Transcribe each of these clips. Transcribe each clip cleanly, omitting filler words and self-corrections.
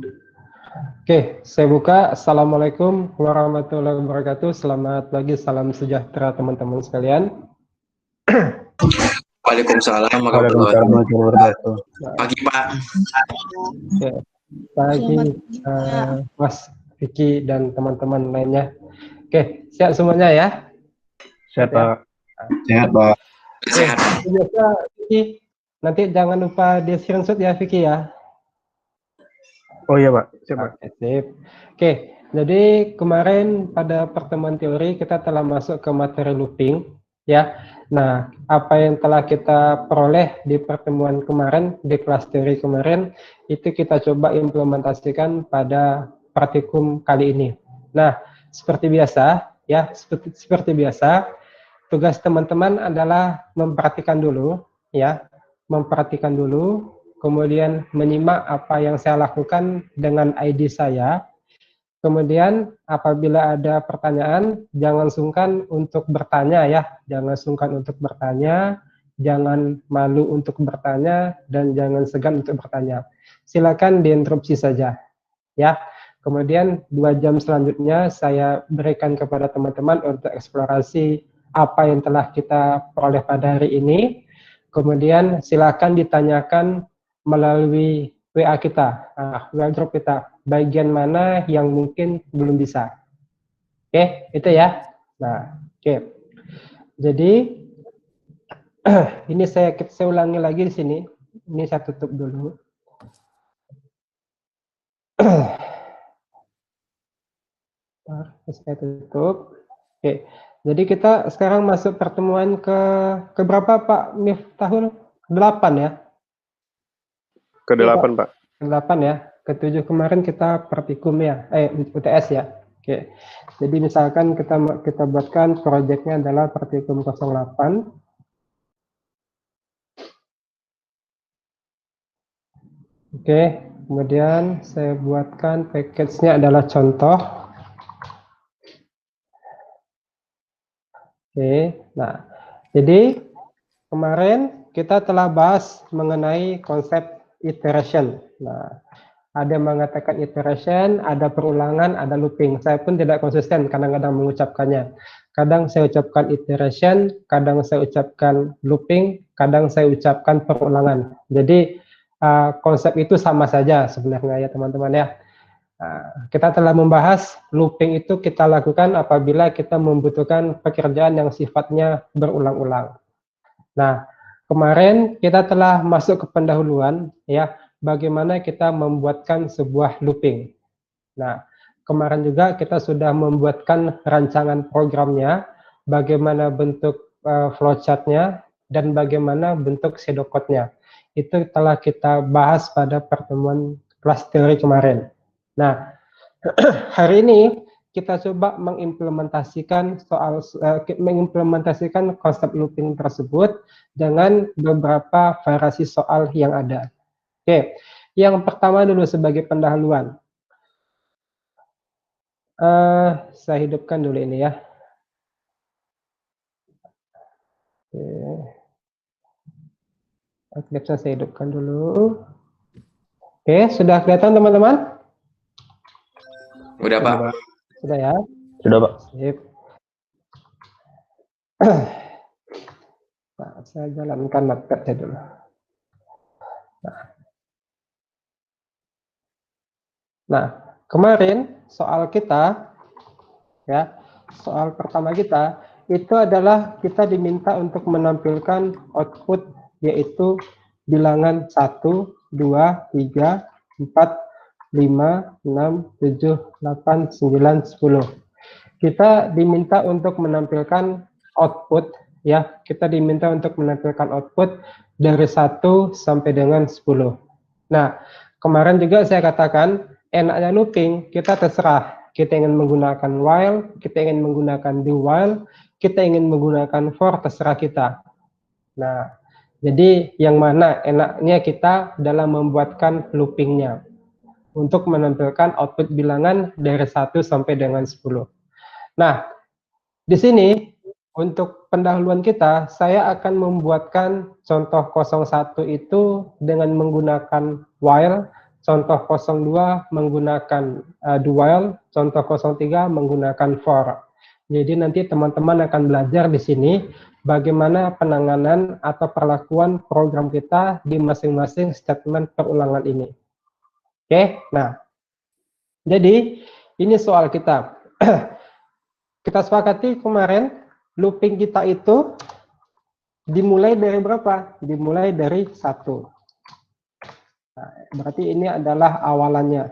Oke, saya buka. Assalamualaikum warahmatullahi wabarakatuh. Selamat pagi, salam sejahtera teman-teman sekalian. Waalaikumsalam warahmatullahi Waalaikumsalam warahmatullahi wabarakatuh. Pagi Pak. Oke, pagi Mas Vicky dan teman-teman lainnya. Oke, siap semuanya ya? Sehat, Ya? Pak. Sehat Pak. Oke, Sehat. biasa Vicky, nanti jangan lupa di screenshot ya Vicky ya. Oh iya, Pak. Siap, Pak. Oke, sip. Oke, jadi kemarin pada pertemuan teori kita telah masuk ke materi looping, ya. Nah, apa yang telah kita peroleh di pertemuan kemarin, di kelas teori kemarin, itu kita coba implementasikan pada praktikum kali ini. Nah, seperti biasa, ya, seperti biasa, tugas teman-teman adalah memperhatikan dulu, ya, memperhatikan dulu, kemudian menyimak apa yang saya lakukan dengan ID saya. Kemudian apabila ada pertanyaan, jangan sungkan untuk bertanya ya, jangan sungkan untuk bertanya, jangan malu untuk bertanya, dan jangan segan untuk bertanya. Silakan diinterupsi saja ya. Kemudian 2 jam selanjutnya saya berikan kepada teman-teman untuk eksplorasi apa yang telah kita peroleh pada hari ini. Kemudian silakan ditanyakan melalui WA kita, WA group kita, bagian mana yang mungkin belum bisa. Oke, itu ya. Nah, oke. Jadi ini saya ulangi lagi di sini. Ini saya tutup dulu. Saya tutup. Oke. Jadi kita sekarang masuk pertemuan ke berapa Pak Miftahul? 8 ya? Ke-8, Pak. Ke-8 ya. Ke-7 kemarin kita praktikum ya, UTS ya. Oke. Jadi misalkan kita buatkan proyeknya adalah praktikum 08. Oke, kemudian saya buatkan package-nya adalah contoh. Oke, nah, jadi kemarin kita telah bahas mengenai konsep iteration. Nah, ada yang mengatakan iteration, ada perulangan, ada looping. Saya pun tidak konsisten kadang-kadang mengucapkannya. Kadang saya ucapkan iteration, kadang saya ucapkan looping, kadang saya ucapkan perulangan. Jadi konsep itu sama saja sebenarnya ya teman-teman ya. Kita telah membahas looping itu kita lakukan apabila kita membutuhkan pekerjaan yang sifatnya berulang-ulang. Nah, kemarin kita telah masuk ke pendahuluan ya, bagaimana kita membuatkan sebuah looping. Nah, kemarin juga kita sudah membuatkan rancangan programnya, bagaimana bentuk flowchart-nya dan bagaimana bentuk pseudocode-nya. Itu telah kita bahas pada pertemuan kelas teori kemarin. Nah, hari ini kita coba mengimplementasikan mengimplementasikan konsep looping tersebut dengan beberapa variasi soal yang ada. Oke, yang pertama dulu sebagai pendahuluan. Saya hidupkan dulu ini ya. Oke, saya hidupkan dulu. Oke, sudah kelihatan teman-teman? Udah Pak. Sudah ya? Sudah, Pak. Sip. Nah, saya jalankan notepad-nya dulu. Nah, kemarin soal kita, ya, soal pertama kita, itu adalah kita diminta untuk menampilkan output, yaitu bilangan 1, 2, 3, 4, 5, 6, 7, 8, 9, 10. Kita diminta untuk menampilkan output, ya, kita diminta untuk menampilkan output dari 1 sampai dengan 10. Nah, kemarin juga saya katakan, enaknya looping, kita terserah. Kita ingin menggunakan while, kita ingin menggunakan do while, kita ingin menggunakan for, terserah kita. Nah, jadi yang mana enaknya kita dalam membuatkan loopingnya untuk menampilkan output bilangan dari 1 sampai dengan 10. Nah, di sini untuk pendahuluan kita, saya akan membuatkan contoh 01 itu dengan menggunakan while contoh 02 menggunakan do while, contoh 03 menggunakan for. Jadi nanti teman-teman akan belajar di sini bagaimana penanganan atau perlakuan program kita di masing-masing statement perulangan ini. Oke, nah, jadi ini soal kita. Kita sepakati kemarin looping kita itu dimulai dari berapa? Dimulai dari 1. Nah, berarti ini adalah awalannya.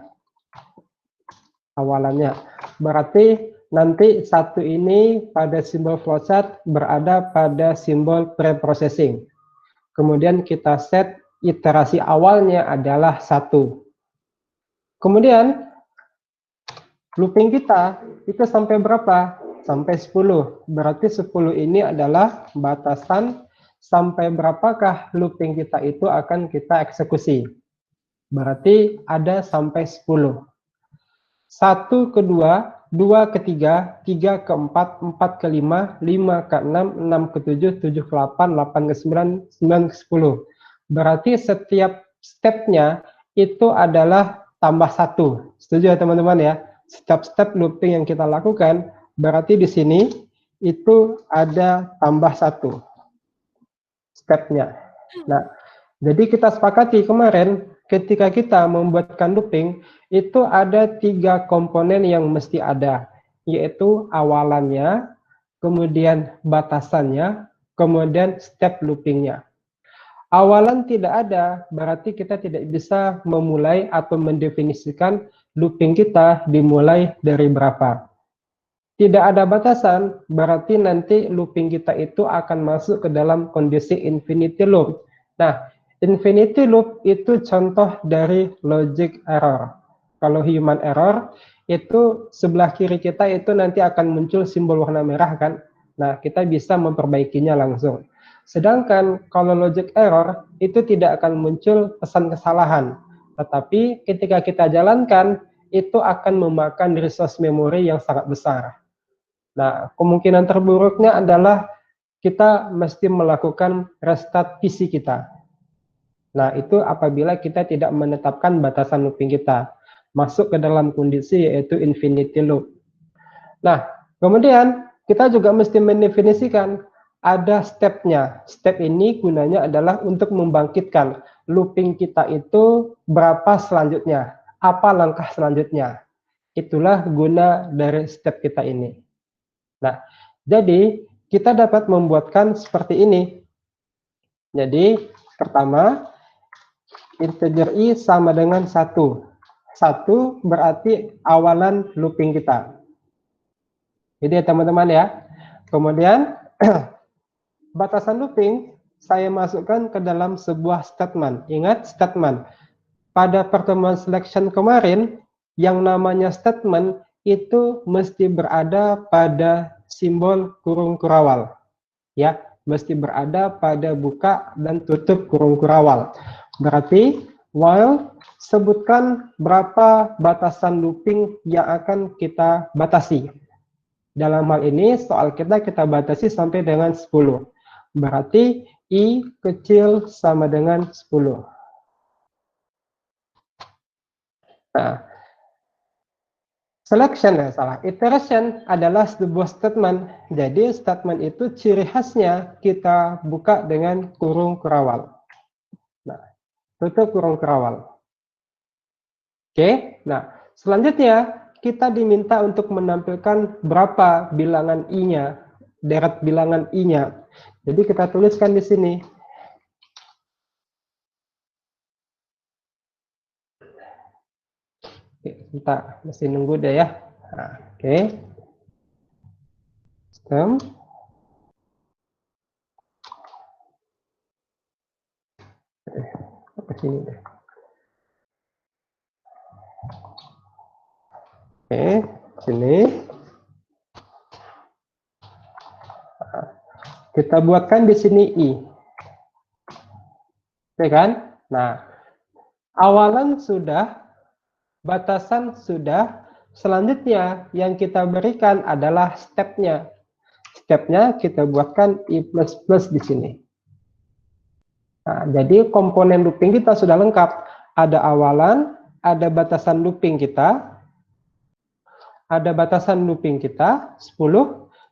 Berarti nanti 1 ini pada simbol flowchart berada pada simbol preprocessing. Kemudian kita set iterasi awalnya adalah 1. Kemudian looping kita itu sampai berapa? Sampai 10. Berarti 10 ini adalah batasan sampai berapakah looping kita itu akan kita eksekusi. Berarti ada sampai 10. 1 ke 2, 2 ke 3, 3 ke 4, 4 ke 5, 5 ke 6, 6 ke 7, 7 ke 8, 8 ke 9, 9 ke 10. Berarti setiap stepnya itu adalah tambah 1. Setuju ya teman-teman ya? Setiap step looping yang kita lakukan, berarti di sini itu ada tambah 1 stepnya. Nah, jadi kita sepakati kemarin ketika kita membuatkan looping, itu ada 3 komponen yang mesti ada, yaitu awalannya, kemudian batasannya, kemudian step loopingnya. Awalan tidak ada, berarti kita tidak bisa memulai atau mendefinisikan looping kita dimulai dari berapa. Tidak ada batasan, berarti nanti looping kita itu akan masuk ke dalam kondisi infinity loop. Nah, infinity loop itu contoh dari logic error. Kalau human error, itu sebelah kiri kita itu nanti akan muncul simbol warna merah kan. Nah, kita bisa memperbaikinya langsung. Sedangkan kalau logic error, itu tidak akan muncul pesan kesalahan. Tetapi ketika kita jalankan, itu akan memakan resource memory yang sangat besar. Nah, kemungkinan terburuknya adalah kita mesti melakukan restart PC kita. Nah, itu apabila kita tidak menetapkan batasan looping kita. Masuk ke dalam kondisi yaitu infinity loop. Nah, kemudian kita juga mesti mendefinisikan ada stepnya. Step ini gunanya adalah untuk membangkitkan looping kita itu berapa selanjutnya, apa langkah selanjutnya. Itulah guna dari step kita ini. Nah, jadi kita dapat membuatkan seperti ini. Jadi, pertama, integer i sama dengan 1. 1 berarti awalan looping kita. Jadi ya teman-teman ya. Kemudian, batasan looping saya masukkan ke dalam sebuah statement. Ingat statement. Pada pertemuan selection kemarin, yang namanya statement itu mesti berada pada simbol kurung kurawal. Ya, mesti berada pada buka dan tutup kurung kurawal. Berarti while sebutkan berapa batasan looping yang akan kita batasi. Dalam hal ini soal kita batasi sampai dengan 10. Berarti i kecil sama dengan 10. Nah, iteration adalah sebuah statement. Jadi statement itu ciri khasnya kita buka dengan kurung kurawal. Nah, tutup kurung kurawal. Oke, nah selanjutnya kita diminta untuk menampilkan berapa bilangan i-nya, deret bilangan i-nya. Jadi kita tuliskan di sini. Kita masih nunggu deh ya. Nah, oke. Sistem. Ke sini deh. Oke, sini. Nah, kita buatkan di sini i. Oke kan? Nah, awalan sudah, batasan sudah, selanjutnya yang kita berikan adalah stepnya. Stepnya kita buatkan i++ di sini. Nah, jadi komponen looping kita sudah lengkap. Ada awalan, ada batasan looping kita. Ada batasan looping kita 10,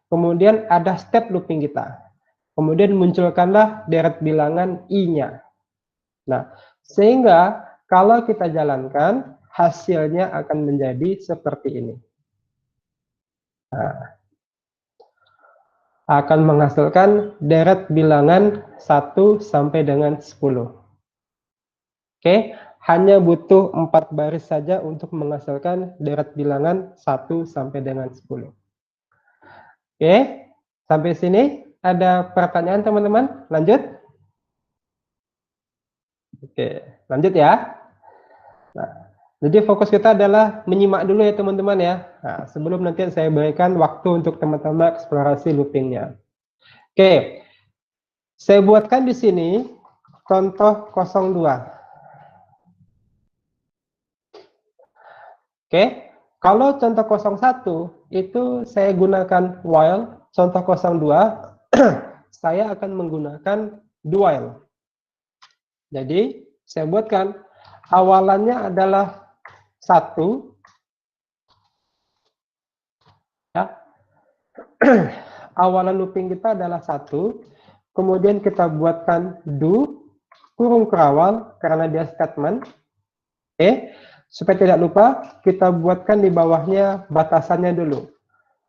kemudian ada step looping kita. Kemudian munculkanlah deret bilangan i-nya. Nah, sehingga kalau kita jalankan, hasilnya akan menjadi seperti ini. Nah, akan menghasilkan deret bilangan 1 sampai dengan 10. Oke, hanya butuh 4 baris saja untuk menghasilkan deret bilangan 1 sampai dengan 10. Oke, sampai sini ada pertanyaan teman-teman? Lanjut? Oke, lanjut ya. Nah, jadi fokus kita adalah menyimak dulu ya teman-teman ya. Nah, sebelum nanti saya berikan waktu untuk teman-teman eksplorasi loopingnya. Oke, saya buatkan di sini contoh 02. Oke, kalau contoh 01 itu saya gunakan while, contoh 02 saya akan menggunakan do while. Jadi saya buatkan awalannya adalah 1 ya. Awalan looping kita adalah 1, kemudian kita buatkan do kurung kerawal karena dia statement. Oke, supaya tidak lupa kita buatkan di bawahnya batasannya dulu.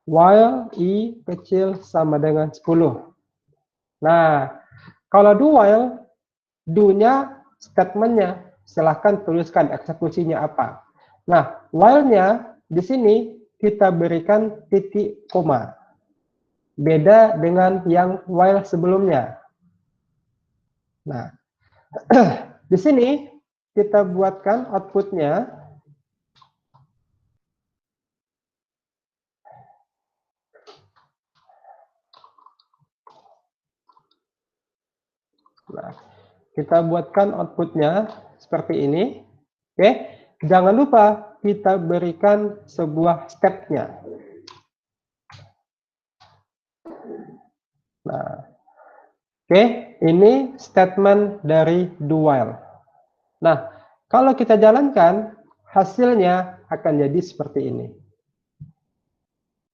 While i kecil sama dengan 10. Nah, kalau do while, do-nya statementnya, silahkan tuliskan eksekusinya apa. Nah, while-nya di sini kita berikan titik koma. Beda dengan yang while sebelumnya. Nah, di sini kita buatkan outputnya. Nah, kita buatkan outputnya seperti ini. Oke, jangan lupa kita berikan sebuah stepnya. Nah, oke, ini statement dari do while. Nah, kalau kita jalankan, hasilnya akan jadi seperti ini.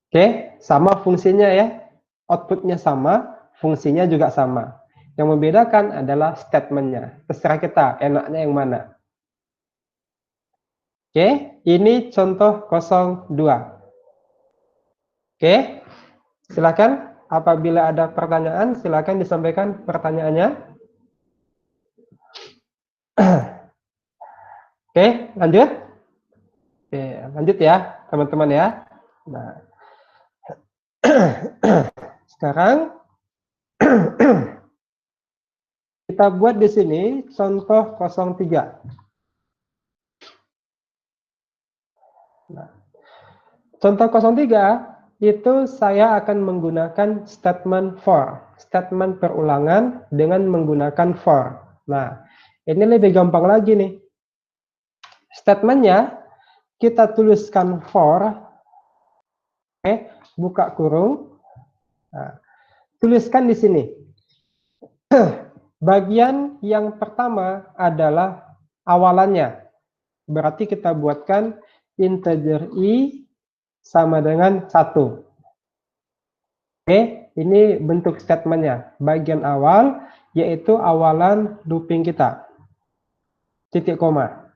Oke, sama fungsinya ya. Outputnya sama, fungsinya juga sama. Yang membedakan adalah statementnya. Terserah kita, enaknya yang mana. Oke, ini contoh 02. Oke, silakan. Apabila ada pertanyaan, silakan disampaikan pertanyaannya. Oke, lanjut. Oke, lanjut ya, teman-teman ya. Nah, sekarang kita buat di sini contoh 03. Nah, contoh 03 itu saya akan menggunakan statement for, statement perulangan dengan menggunakan for. Nah, ini lebih gampang lagi nih. Statementnya kita tuliskan for, buka kurung. Nah, tuliskan di sini. Bagian yang pertama adalah awalannya. Berarti kita buatkan integer i sama dengan 1. Oke, ini bentuk statementnya. Bagian awal yaitu awalan looping kita. Titik koma.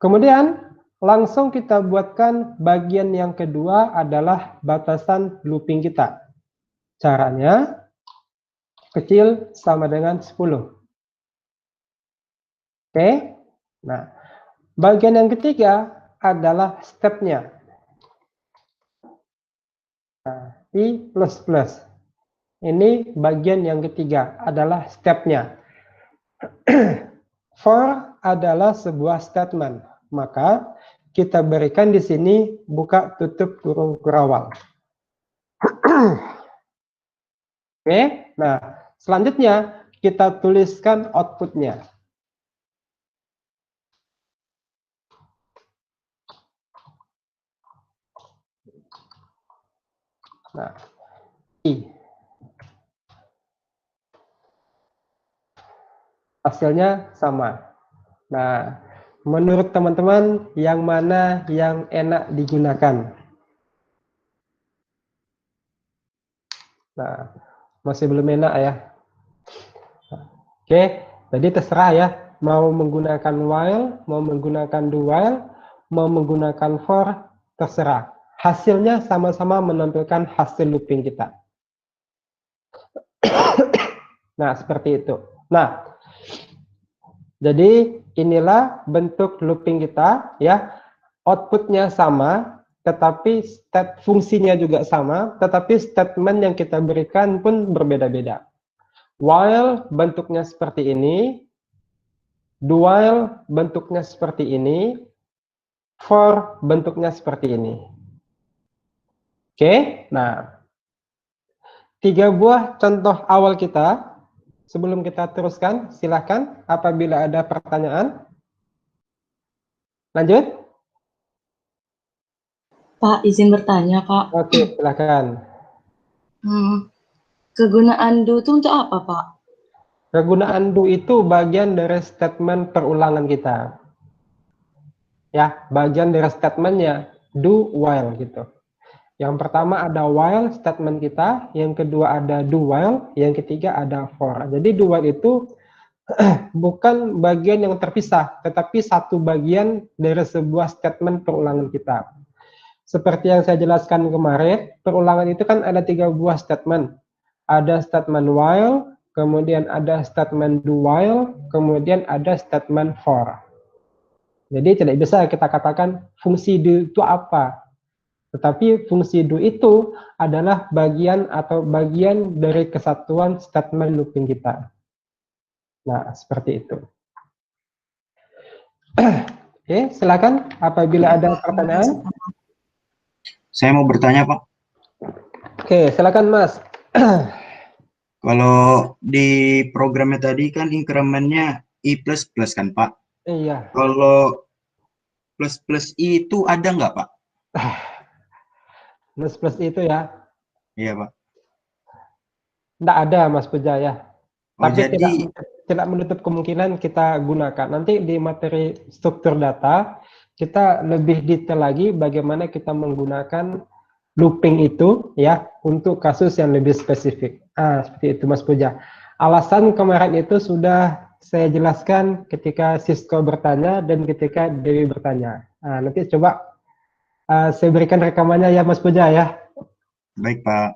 Kemudian langsung kita buatkan bagian yang kedua adalah batasan looping kita. Caranya kecil sama dengan 10. Oke. Nah, bagian yang ketiga adalah stepnya. Nah, i plus plus. Ini bagian yang ketiga adalah stepnya. For adalah sebuah statement. Maka kita berikan di sini buka tutup kurung kerawal. Oke. Nah, selanjutnya kita tuliskan outputnya. Nah, i. Hasilnya sama. Nah, menurut teman-teman yang mana yang enak digunakan? Nah, masih belum enak ya. Oke, jadi terserah ya. Mau menggunakan while, mau menggunakan do while, mau menggunakan for, terserah. Hasilnya sama-sama menampilkan hasil looping kita. Nah, seperti itu. Nah, jadi inilah bentuk looping kita ya. Outputnya sama, tetapi fungsinya juga sama, tetapi statement yang kita berikan pun berbeda-beda. While bentuknya seperti ini, do while bentuknya seperti ini, for bentuknya seperti ini. Oke, nah 3 buah contoh awal kita. Sebelum kita teruskan, silakan apabila ada pertanyaan. Lanjut. Pak, izin bertanya, Pak. Oke, silakan. Kegunaan do itu untuk apa, Pak? Kegunaan do itu bagian dari statement perulangan kita. Ya, bagian dari statementnya do while gitu. Yang pertama ada while statement kita, yang kedua ada do while, yang ketiga ada for. Jadi do while itu bukan bagian yang terpisah, tetapi satu bagian dari sebuah statement perulangan kita. Seperti yang saya jelaskan kemarin, perulangan itu kan ada 3 buah statement. Ada statement while, kemudian ada statement do while, kemudian ada statement for. Jadi tidak bisa kita katakan fungsi do itu apa. Tetapi fungsi do itu adalah bagian atau bagian dari kesatuan statement looping kita. Nah, seperti itu. Oke, silakan apabila ada pertanyaan. Saya mau bertanya, Pak. Oke, silakan Mas. Kalau di programnya tadi kan increment-nya I++ kan, Pak? Iya. Kalau plus I itu ada nggak, Pak? Plus itu ya. Iya, Pak. Tidak ada, Mas Puja ya. Oh, Tapi jadi tidak menutup kemungkinan kita gunakan. Nanti di materi struktur data, kita lebih detail lagi bagaimana kita menggunakan looping itu ya untuk kasus yang lebih spesifik. Seperti itu Mas Puja. Alasan kemarin itu sudah saya jelaskan ketika Sisko bertanya dan ketika Dewi bertanya. Nanti coba saya berikan rekamannya ya Mas Puja ya. baik, Pak.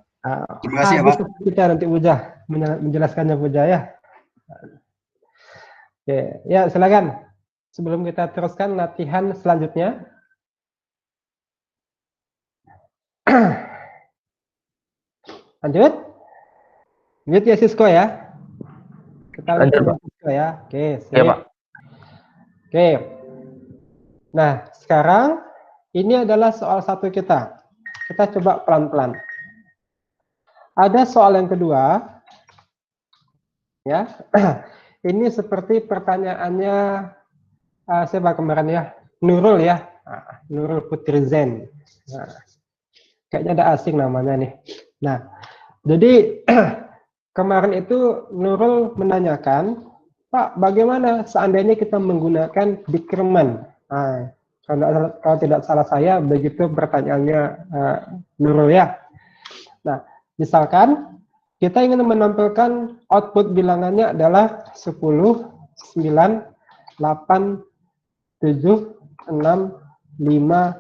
Terima kasih ya, Pak. Kita nanti Puja menjelaskannya Puja ya. Oke, ya silakan. Sebelum kita teruskan latihan selanjutnya. Lanjut. Lanjut ya Sisko ya. Kita lanjut Pak. Sisko ya. Oke, sip. Iya, Pak. Oke. Nah, sekarang ini adalah soal 1 kita. Kita coba pelan-pelan. Ada soal yang kedua. Ya. Ini seperti pertanyaannya siapa kemarin ya? Nurul ya. Nurul Putri Zen. Nah, kayaknya ada asing namanya nih. Nah, jadi kemarin itu Nurul menanyakan, Pak, bagaimana seandainya kita menggunakan decrement? Kalau tidak salah saya, begitu pertanyaannya Nurul ya. Nah, misalkan kita ingin menampilkan output bilangannya adalah 10, 9, 8, 7, 6, 5,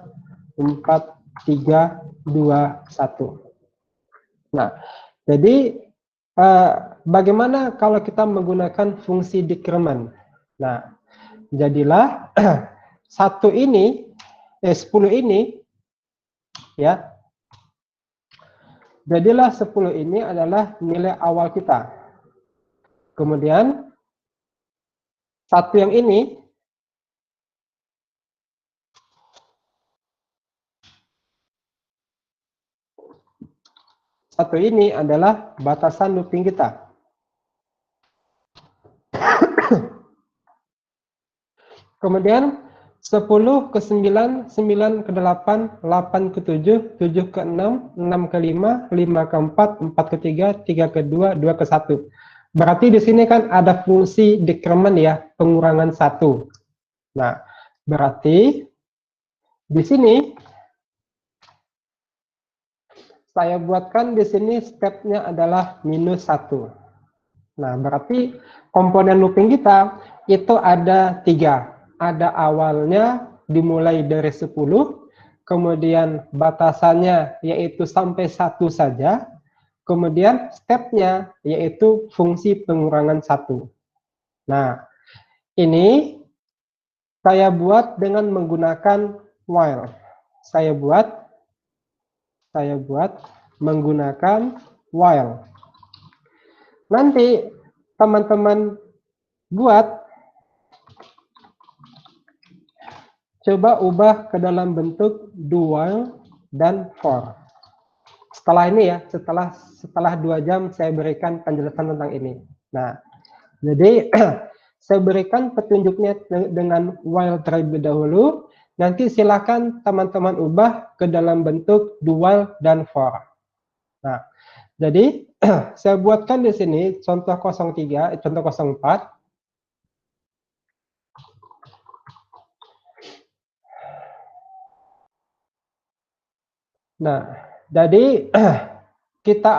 4, 3, 2, 1. Nah, jadi bagaimana kalau kita menggunakan fungsi decrement? Nah, jadilah 10 ini ya. Jadilah 10 ini adalah nilai awal kita. Kemudian 1 yang ini adalah batasan looping kita. Kemudian 10 ke 9, 9 ke 8, 8 ke 7, 7 ke 6, 6 ke 5, 5 ke 4, 4 ke 3, 3 ke 2, 2 ke 1. Berarti di sini kan ada fungsi decrement ya, pengurangan 1. Nah, Berarti di sini saya buatkan di sini stepnya adalah -1. Nah, berarti komponen looping kita itu ada 3. Ada awalnya dimulai dari 10, kemudian batasannya yaitu sampai 1 saja, kemudian stepnya yaitu fungsi pengurangan 1. Nah, ini saya buat dengan menggunakan while. Saya buat menggunakan while. Nanti teman-teman buat, coba ubah ke dalam bentuk do while dan for. Setelah ini ya, setelah 2 jam saya berikan penjelasan tentang ini. Nah, jadi saya berikan petunjuknya dengan while terlebih dahulu. Nanti silakan teman-teman ubah ke dalam bentuk do while dan for. Nah, jadi saya buatkan di sini contoh 04. Nah, jadi kita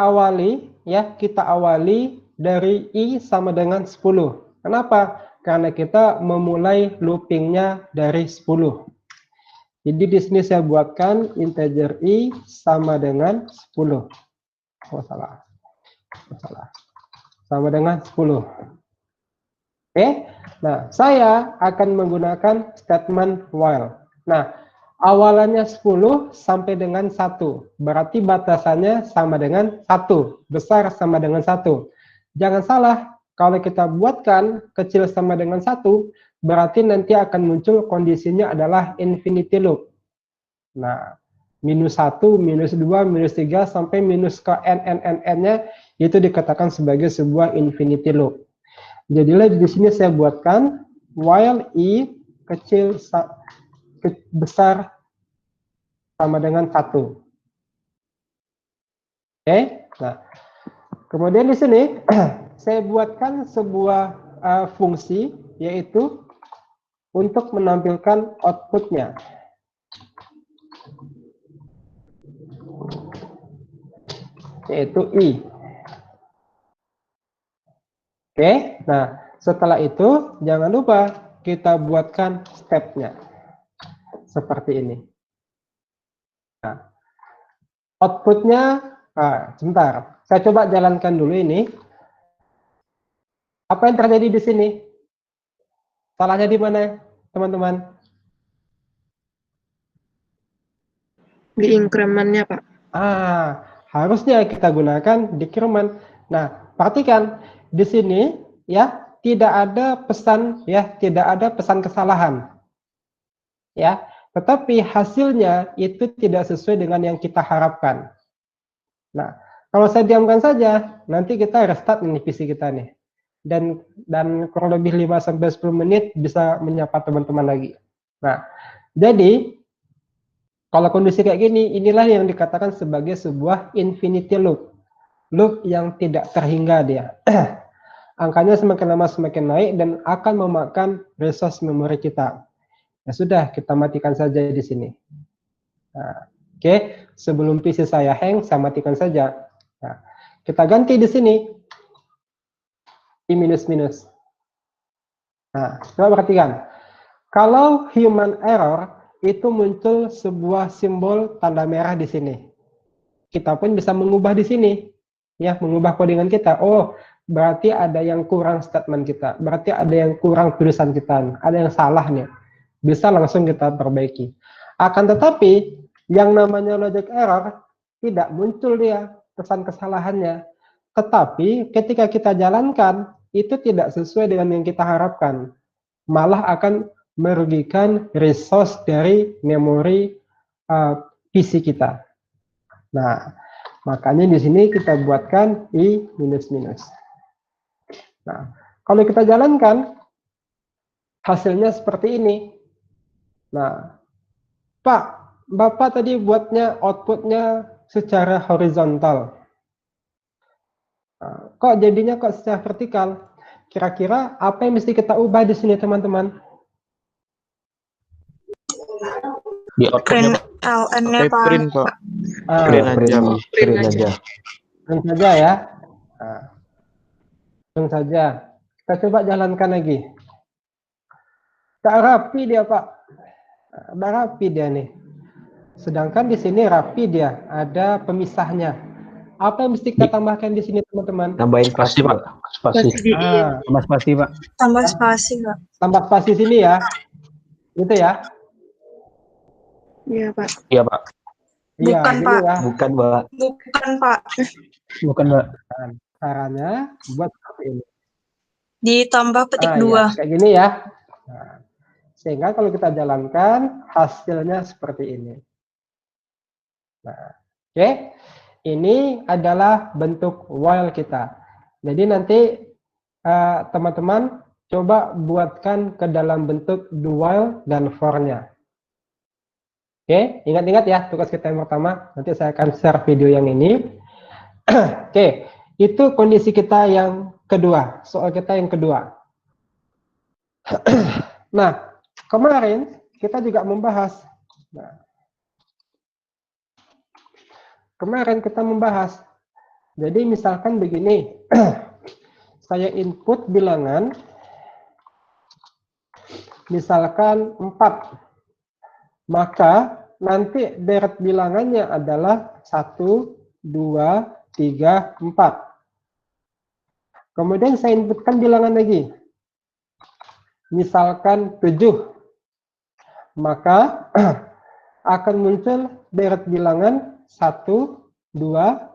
awali dari I sama dengan 10. Kenapa? Karena kita memulai loopingnya dari 10. Jadi di sini saya buatkan integer I sama dengan 10. Oh, salah. Sama dengan 10. Oke. Nah, saya akan menggunakan statement while. Nah, awalannya 10 sampai dengan 1. Berarti batasannya sama dengan 1. Besar sama dengan 1. Jangan salah, kalau kita buatkan kecil sama dengan 1, berarti nanti akan muncul kondisinya adalah infinity loop. Nah, -1, -2, -3, sampai minus ke n-nya itu dikatakan sebagai sebuah infinity loop. Jadilah di sini saya buatkan while I besar sama dengan 1. Oke, nah kemudian di sini saya buatkan sebuah fungsi yaitu untuk menampilkan outputnya. Yaitu I. Oke, nah setelah itu jangan lupa kita buatkan stepnya seperti ini. Nah, outputnya, sebentar, saya coba jalankan dulu ini. Apa yang terjadi di sini? Salahnya di mana, teman-teman? Di increment-nya, Pak. Harusnya kita gunakan decrement. Nah, perhatikan di sini ya, tidak ada pesan kesalahan. Ya, tetapi hasilnya itu tidak sesuai dengan yang kita harapkan. Nah, kalau saya diamkan saja, nanti kita restart nih PC kita nih. Dan kurang lebih 5-10 menit bisa menyapa teman-teman lagi. Nah, jadi kalau kondisi kayak gini, inilah yang dikatakan sebagai sebuah infinity loop. Loop yang tidak terhingga dia. Angkanya semakin lama semakin naik dan akan memakan resource memori kita. Ya sudah, kita matikan saja di sini. Nah, oke, sebelum PC saya hang, saya matikan saja. Nah, kita ganti di sini. I minus-minus. Nah, coba perhatikan. Kalau human error, itu muncul sebuah simbol tanda merah di sini. Kita pun bisa mengubah di sini, ya, mengubah codingan kita. Oh, berarti ada yang kurang statement kita, berarti ada yang kurang tulisan kita, ada yang salah nih. Bisa langsung kita perbaiki. Akan tetapi, yang namanya logic error tidak muncul dia pesan kesalahannya. Tetapi ketika kita jalankan, itu tidak sesuai dengan yang kita harapkan. Malah akan merugikan resource dari memori PC kita. Nah, makanya di sini kita buatkan I minus-minus. Nah, kalau kita jalankan, hasilnya seperti ini. Nah, Pak, Bapak tadi buatnya outputnya secara horizontal. Nah, kok jadinya kok secara vertikal? Kira-kira apa yang mesti kita ubah di sini, teman-teman? Di outputnya Pak. LN-nya Pakai Pak. print, Pak. Ah, Print aja, Print, Pak. print Print aja. langsung saja ya. Nah, langsung saja. Kita coba jalankan lagi. Tak rapi dia, Pak. Tak rapi dia nih. Sedangkan di sini rapi dia, ada pemisahnya. Apa yang mesti kita tambahkan di sini, teman-teman? Tambahin spasi, Pak. Spasi. Ah, Tambah spasi, Pak. Tambah spasi Pak. tambah spasi sini ya. Gitu ya. Iya, Pak. Iya, Pak. Iya, Bukan, gini Pak. ya. Bukan, Pak. Bukan Pak. Bukan, Pak. Caranya buat seperti ini. Ditambah petik Iya, 2. kayak gini ya. Nah, sehingga kalau kita jalankan hasilnya seperti ini. Nah, oke. Ini adalah bentuk while kita. Jadi nanti teman-teman coba buatkan ke dalam bentuk do while dan for-nya. Oke, ingat-ingat ya tugas kita yang pertama. Nanti saya akan share video yang ini. Oke, itu kondisi kita yang kedua, soal kita yang kedua. Nah, kemarin kita juga membahas. Jadi misalkan begini, saya input bilangan, misalkan 4, maka nanti deret bilangannya adalah 1, 2, 3, 4. Kemudian saya inputkan bilangan lagi, misalkan 7, maka akan muncul deret bilangan 1, 2,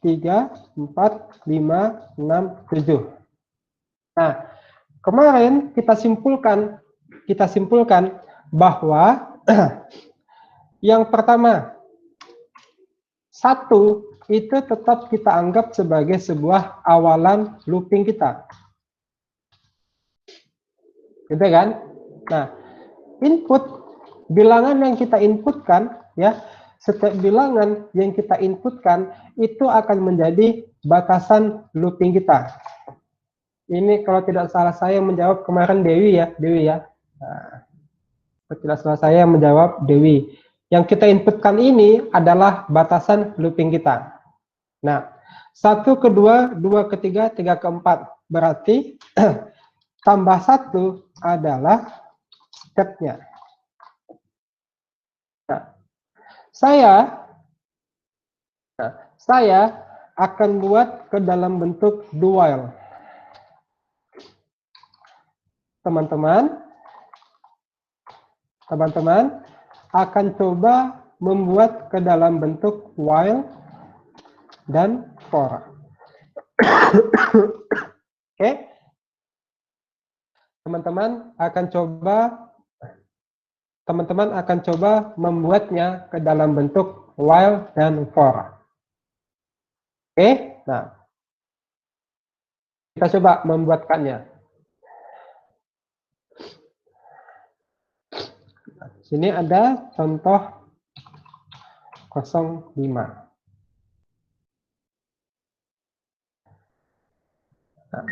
3, 4, 5, 6, 7. Nah, kemarin kita simpulkan bahwa yang pertama, 1 itu tetap kita anggap sebagai sebuah awalan looping kita. Gitu kan? Nah, input bilangan yang kita inputkan ya, setiap bilangan yang kita inputkan itu akan menjadi batasan looping kita. Ini kalau tidak salah saya yang menjawab kemarin Dewi ya. Nah, kalau tidak salah saya yang menjawab Dewi. Yang kita inputkan ini adalah batasan looping kita. Nah, 1 ke 2, 2 ke 3, 3 ke 4. Berarti tambah 1 adalah stepnya. Nah, saya akan buat ke dalam bentuk do while. Teman-teman akan coba membuat ke dalam bentuk while dan for. Oke. Teman-teman akan coba membuatnya ke dalam bentuk while dan for. Oke, nah kita coba membuatkannya. Sini ada contoh 05. Nah.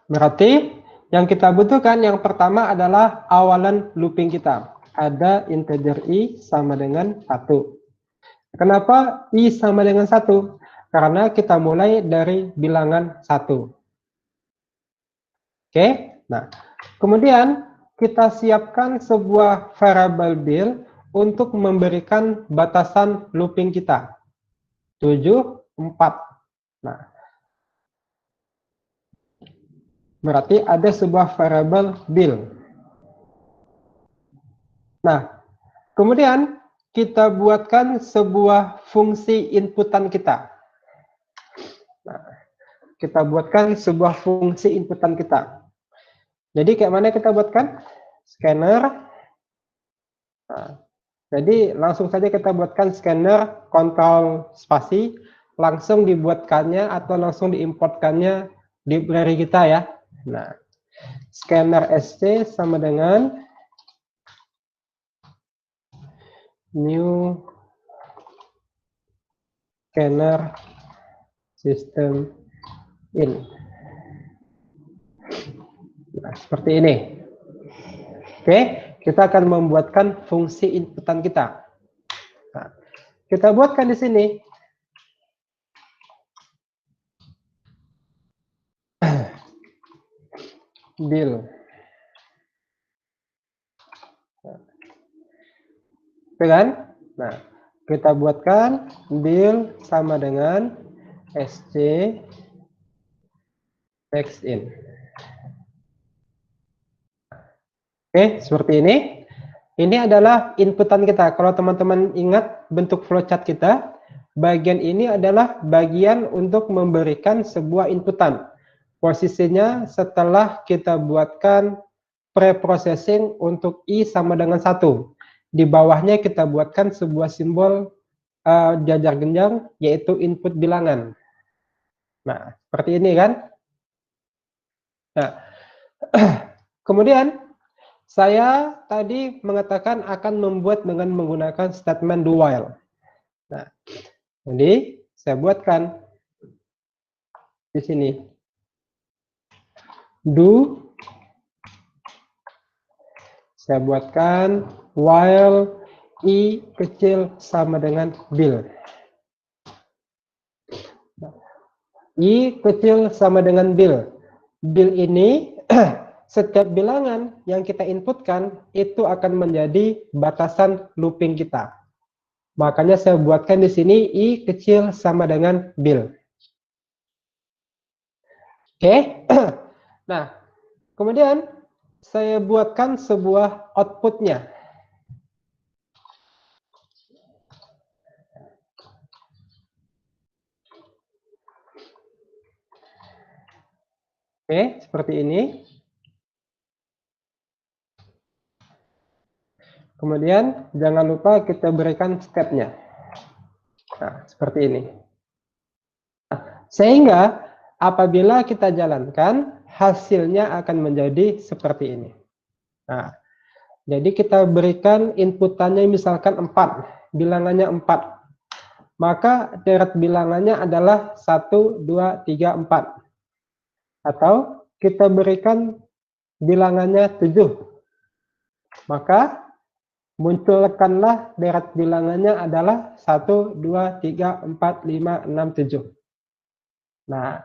Berarti yang kita butuhkan yang pertama adalah awalan looping kita. Ada integer i sama dengan 1. Kenapa i sama dengan 1? Karena kita mulai dari bilangan 1. Oke, nah kemudian kita siapkan sebuah variable bil untuk memberikan batasan looping kita. 7, 4. Nah, berarti ada sebuah variable bil. Nah, kemudian kita buatkan sebuah fungsi inputan kita. Nah, kita buatkan sebuah fungsi inputan kita. Jadi kayak mana kita buatkan? Scanner. Nah, jadi langsung saja kita buatkan scanner kontrol spasi, langsung dibuatkannya atau langsung diimportkannya library kita ya. Nah, scanner sc sama dengan new scanner system in. Nah, seperti ini. Oke, kita akan membuatkan fungsi inputan kita. Nah, kita buatkan di sini. Bill. Itu kan? Nah, kita buatkan bill sama dengan SC text in. Oke, seperti ini. Ini adalah inputan kita. Kalau teman-teman ingat bentuk flowchart kita, bagian ini adalah bagian untuk memberikan sebuah inputan. Posisinya setelah kita buatkan pre-processing untuk I sama dengan 1. Di bawahnya kita buatkan sebuah simbol jajar genjang, yaitu input bilangan. Nah, seperti ini kan. Nah, kemudian saya tadi mengatakan akan membuat dengan menggunakan statement do while. Nah, jadi saya buatkan di sini do, saya buatkan while I kecil sama dengan bill. I kecil sama dengan bill. Bill ini setiap bilangan yang kita inputkan itu akan menjadi batasan looping kita. Makanya saya buatkan di sini I kecil sama dengan bill. Oke. Nah, kemudian saya buatkan sebuah outputnya. Oke, seperti ini. Kemudian jangan lupa kita berikan stepnya. Nah, seperti ini. Nah, sehingga apabila kita jalankan, hasilnya akan menjadi seperti ini. Nah, jadi kita berikan inputannya misalkan 4, bilangannya 4. Maka deret bilangannya adalah 1, 2, 3, 4. Atau kita berikan bilangannya 7. Maka munculkanlah deret bilangannya adalah 1, 2, 3, 4, 5, 6, 7. Nah,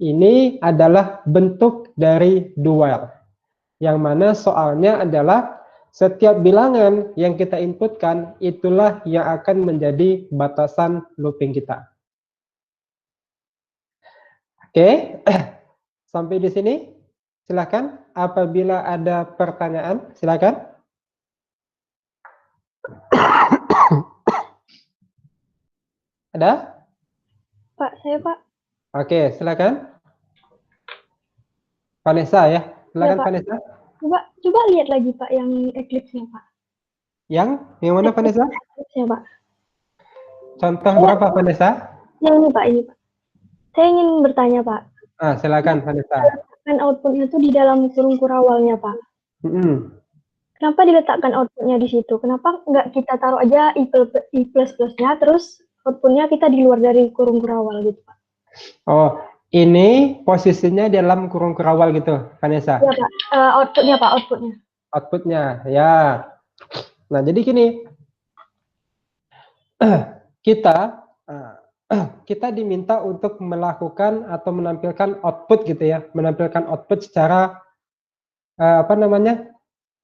ini adalah bentuk dari do while. Yang mana soalnya adalah setiap bilangan yang kita inputkan itulah yang akan menjadi batasan looping kita. Oke, sampai di sini silakan. Apabila ada pertanyaan, silakan. Ada? Pak, saya Pak. Oke, silakan. Vanessa ya, silakan Pak. Vanessa. Coba lihat lagi Pak yang Eclipse-nya Pak. Yang mana Vanessa? Eclipse-nya Pak. Contoh berapa Vanessa? Yang ini Pak, ini Pak. Saya ingin bertanya Pak. Silakan Vanessa. Kan outputnya itu di dalam kurung kurawalnya Pak. Kenapa diletakkan outputnya di situ? Kenapa nggak kita taruh aja I plus-plusnya, terus outputnya kita di luar dari kurung kurawal gitu Pak? Oh, ini posisinya dalam kurung kurawal gitu, Vanessa? Iya Pak, outputnya Pak, outputnya. Outputnya, ya. Nah, jadi gini, kita diminta untuk melakukan atau menampilkan output gitu ya, menampilkan output secara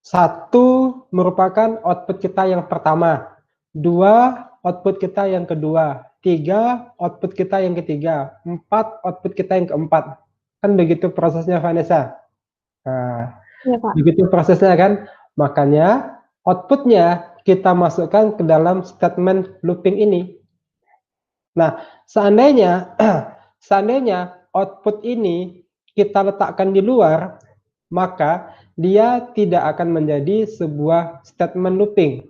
satu merupakan output kita yang pertama, 2 output kita yang kedua, 3 output kita yang ketiga, 4 output kita yang keempat. Kan begitu prosesnya Vanessa. Nah, ya, Pak. Begitu prosesnya kan. Makanya outputnya kita masukkan ke dalam statement looping ini. Nah, seandainya output ini kita letakkan di luar, maka dia tidak akan menjadi sebuah statement looping.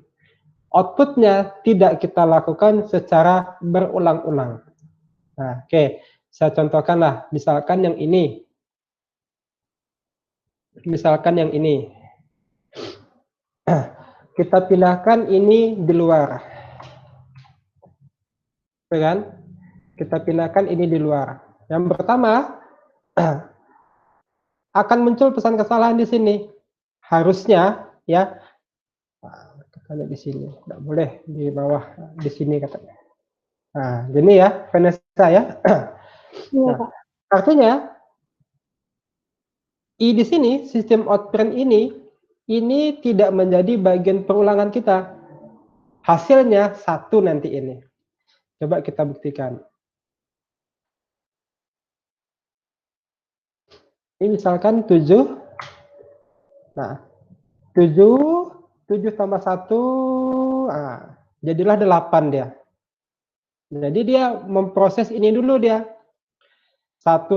Outputnya tidak kita lakukan secara berulang-ulang. Nah, oke, saya contohkanlah, misalkan yang ini. Kita pindahkan ini di luar. Kan? Kita pindahkan ini di luar. Yang pertama, akan muncul pesan kesalahan di sini. Harusnya ya, Kalau di sini nggak boleh di bawah, di sini katanya. Nah, gini ya, Vanessa ya. Iya, Nah, Pak. artinya I di sini sistem outprint ini tidak menjadi bagian perulangan kita. Hasilnya 1 nanti ini. Coba kita buktikan. Ini misalkan 7. Nah, 7 tambah 1, jadilah 8 dia. Jadi dia memproses ini dulu dia. 1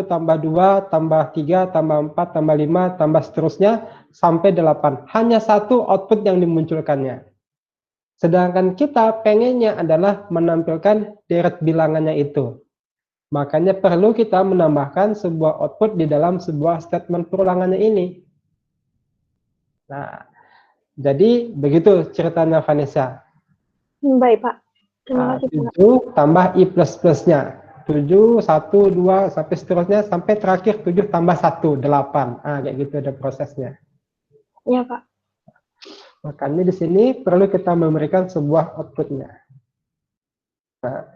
tambah 2, tambah 3, tambah 4, tambah 5, tambah seterusnya, sampai 8. Hanya 1 output yang dimunculkannya. Sedangkan kita pengennya adalah menampilkan deret bilangannya itu. Makanya perlu kita menambahkan sebuah output di dalam sebuah statement perulangannya ini. Nah, jadi begitu ceritanya Vanessa. Baik, Pak. Terima kasih, Pak. 7 tambah I plus-plusnya. 7, 1, 2, sampai seterusnya, sampai terakhir 7 tambah 1, 8. Kayak gitu ada prosesnya. Iya, Pak. Makanya di sini perlu kita memberikan sebuah outputnya. Nah,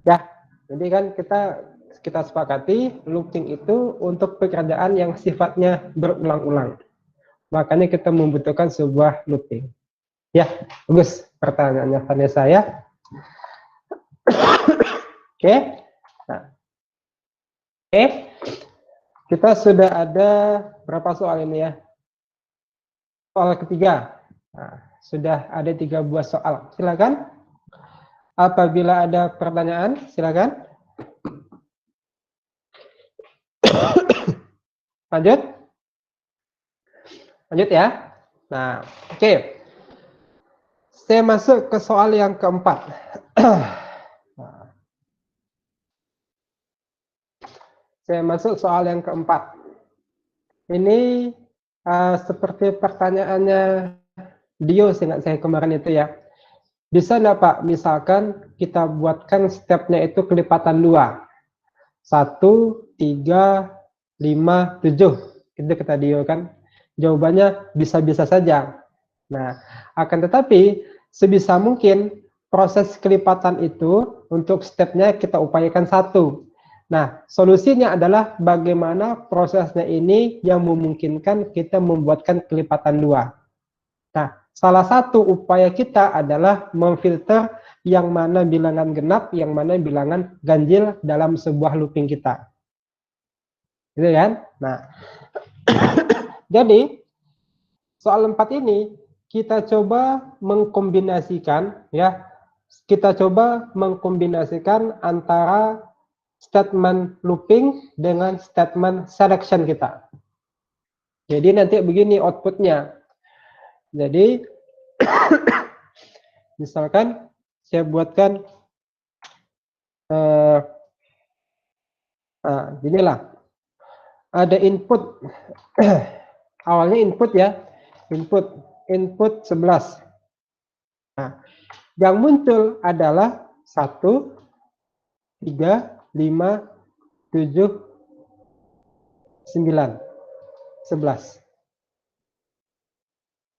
ya, jadi kan kita sepakati looping itu untuk pekerjaan yang sifatnya berulang-ulang. Makanya kita membutuhkan sebuah looping. Ya, bagus pertanyaannya Vanessa ya. Oke. Nah. Oke. Kita sudah ada berapa soal ini ya? Soal ketiga. Nah, sudah ada 3 buah soal. Silakan. Apabila ada pertanyaan, silakan. Lanjut. Lanjut ya. Nah, oke. Saya masuk ke soal yang keempat. Saya masuk soal yang keempat. Ini seperti pertanyaannya Dio, seingat saya kemarin itu ya. Bisa nggak Pak, misalkan kita buatkan stepnya itu kelipatan 2. 1, 3, 5, 7. Itu kata Dio kan. Jawabannya bisa-bisa saja. Nah, akan tetapi sebisa mungkin proses kelipatan itu untuk stepnya kita upayakan 1. Nah, solusinya adalah bagaimana prosesnya ini yang memungkinkan kita membuatkan kelipatan 2. Nah, salah satu upaya kita adalah memfilter yang mana bilangan genap, yang mana bilangan ganjil dalam sebuah looping kita. Gitu kan? Nah, jadi soal 4 ini kita coba mengkombinasikan ya. Kita coba mengkombinasikan antara statement looping dengan statement selection kita. Jadi nanti begini outputnya. Jadi misalkan saya buatkan inilah ada input awalnya input ya, input 11. Nah, yang muncul adalah 1, 3, 5, 7, 9, 11.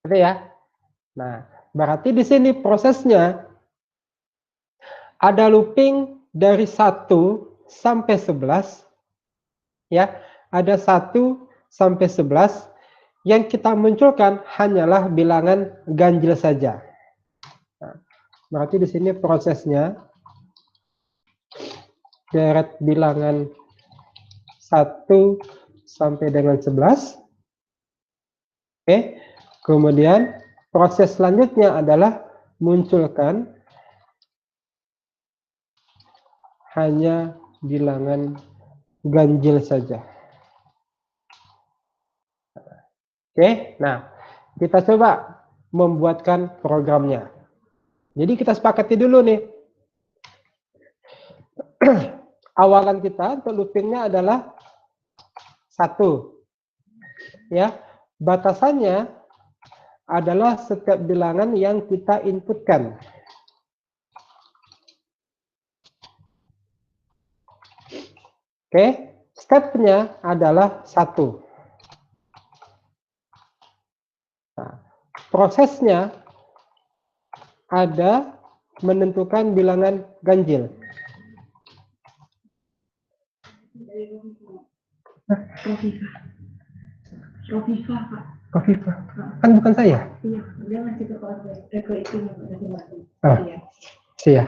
Oke ya. Nah, berarti di sini prosesnya ada looping dari 1 sampai 11. Ya, ada 1 sampai 11. Yang kita munculkan hanyalah bilangan ganjil saja. Nah, berarti di sini prosesnya deret bilangan 1 sampai dengan 11. Oke. Kemudian proses selanjutnya adalah munculkan hanya bilangan ganjil saja. Oke, nah kita coba membuatkan programnya. Jadi kita sepakati dulu nih. Awalan kita untuk loopingnya adalah 1. Ya, batasannya adalah setiap bilangan yang kita inputkan. Oke, stepnya adalah 1. Nah, prosesnya ada menentukan bilangan ganjil. Rofifah, Pak. Kofifah. Kan bukan saya. Iya, dia ngasih ke itu masing-masing. Oh, iya.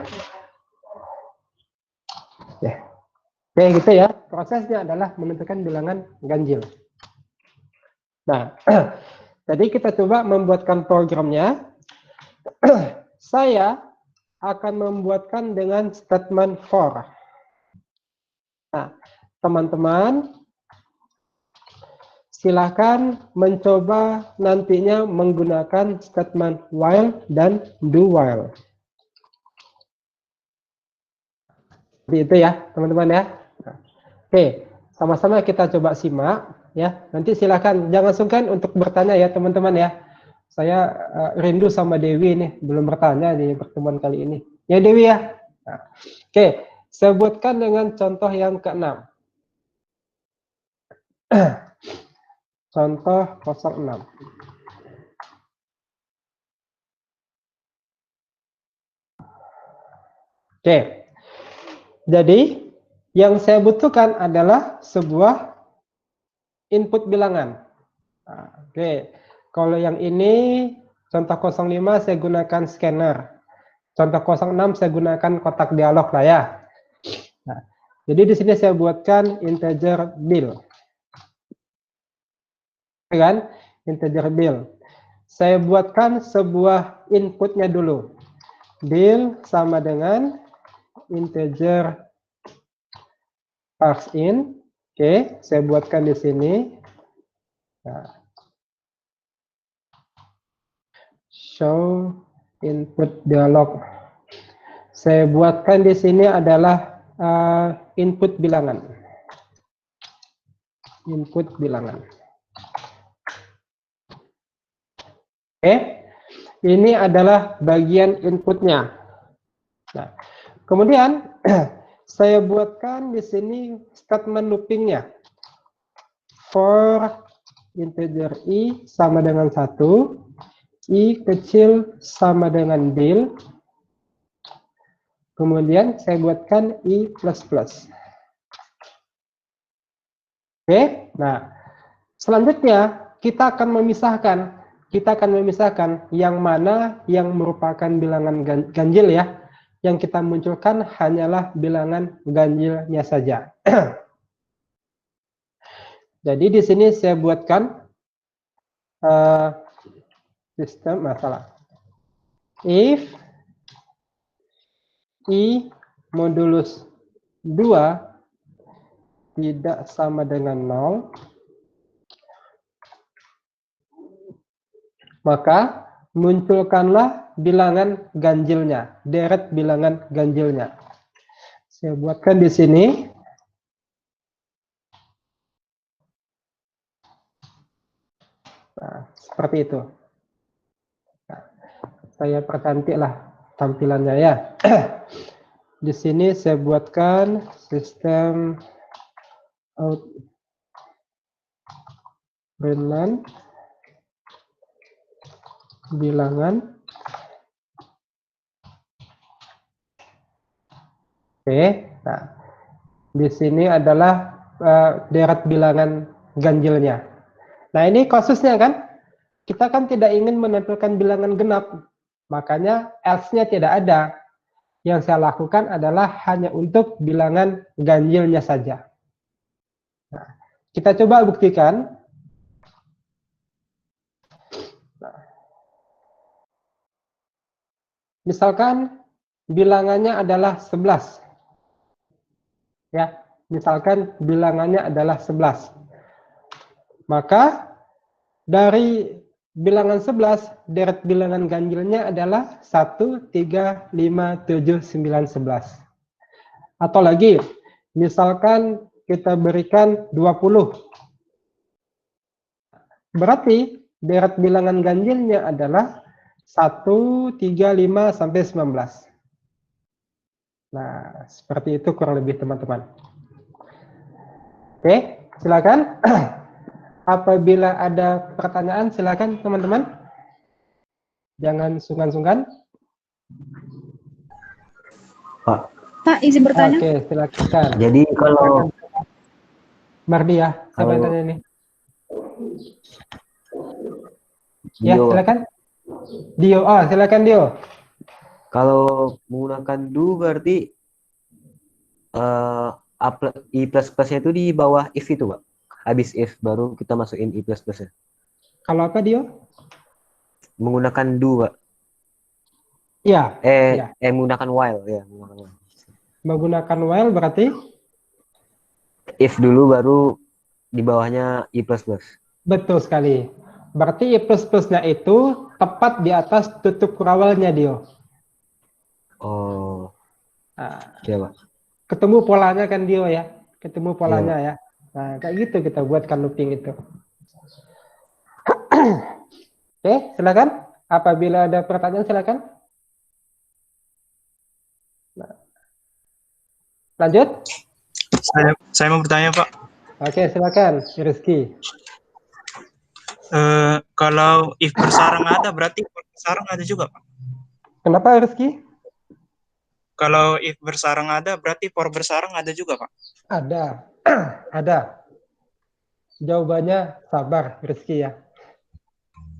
Ya. Oke, gitu ya. Prosesnya adalah menentukan bilangan ganjil. Nah, jadi kita coba membuatkan programnya. Saya akan membuatkan dengan statement for. Nah, teman-teman, silakan mencoba nantinya menggunakan statement while dan do while. Seperti itu ya, teman-teman ya. Oke, sama-sama kita coba simak ya. Nanti silakan jangan sungkan untuk bertanya ya, teman-teman ya. Saya rindu sama Dewi nih, belum bertanya di pertemuan kali ini. Ya Dewi ya. Nah, oke, sebutkan dengan contoh yang ke-6. Contoh 06. Oke. Jadi, yang saya butuhkan adalah sebuah input bilangan. Nah, oke. Kalau yang ini, contoh 05 saya gunakan scanner. Contoh 06 saya gunakan kotak dialog lah ya. Nah, jadi di sini saya buatkan integer bill. Kan? Integer bill. Saya buatkan sebuah inputnya dulu. Bill sama dengan integer parse in. Oke, saya buatkan di sini. Nah. Show input dialog. Saya buatkan di sini adalah input bilangan. Input bilangan. Oke, ini adalah bagian inputnya. Nah, kemudian saya buatkan di sini statement loopingnya. For integer i sama dengan 1, i kecil sama dengan bill. Kemudian saya buatkan i++. Oke, nah selanjutnya kita akan memisahkan yang mana yang merupakan bilangan ganjil ya. Yang kita munculkan hanyalah bilangan ganjilnya saja. Jadi di sini saya buatkan sistem masalah. If i modulus 2 tidak sama dengan 0, maka munculkanlah bilangan ganjilnya, deret bilangan ganjilnya. Saya buatkan di sini. Nah, seperti itu. Nah, saya percantiklah tampilannya ya. Di sini saya buatkan sistem out bilangan oke. Nah, di sini adalah deret bilangan ganjilnya. Nah, ini kasusnya kan, kita kan tidak ingin menampilkan bilangan genap, makanya else-nya tidak ada. Yang saya lakukan adalah hanya untuk bilangan ganjilnya saja. Nah, kita coba buktikan. Nah, misalkan bilangannya adalah 11. Ya, misalkan bilangannya adalah 11. Maka dari bilangan 11, deret bilangan ganjilnya adalah 1, 3, 5, 7, 9, 11. Atau lagi, misalkan kita berikan 20. Berarti deret bilangan ganjilnya adalah 1, 3, 5, sampai 19. Nah, seperti itu kurang lebih teman-teman. Oke, silakan. Apabila ada pertanyaan, silakan teman-teman. Jangan sungkan-sungkan. Pak, izin bertanya. Oke, silakan. Jadi kalau Mardi ya, siapa yang Kalau- tanya nih? Ya, Dio, silakan. Dio, silakan Dio. kalau menggunakan do berarti I plus plusnya itu di bawah if itu, Pak. Habis if baru kita masukin I plus plusnya. Kalau apa Dio? Menggunakan do, Pak. Iya, iya. Menggunakan while ya, menggunakan while. Menggunakan while berarti If dulu baru di bawahnya I plus plus. betul sekali. Berarti I plus plusnya itu tepat di atas tutup kurawalnya Dio. Oh, Nah, iya, Pak. ketemu polanya kan Dio ya, ketemu polanya Iya. ya. Nah, kayak gitu kita buatkan looping itu. Oke, silakan. Apabila ada pertanyaan silakan. Nah, lanjut. Saya mau bertanya, Pak. Oke, silakan, Rizky. Kalau if bersarang ada, berarti for bersarang ada juga, Pak. Kenapa Rizky? Kalau if bersarang ada, berarti for bersarang ada juga, Pak. Ada, ada. Jawabannya sabar, Rizky ya.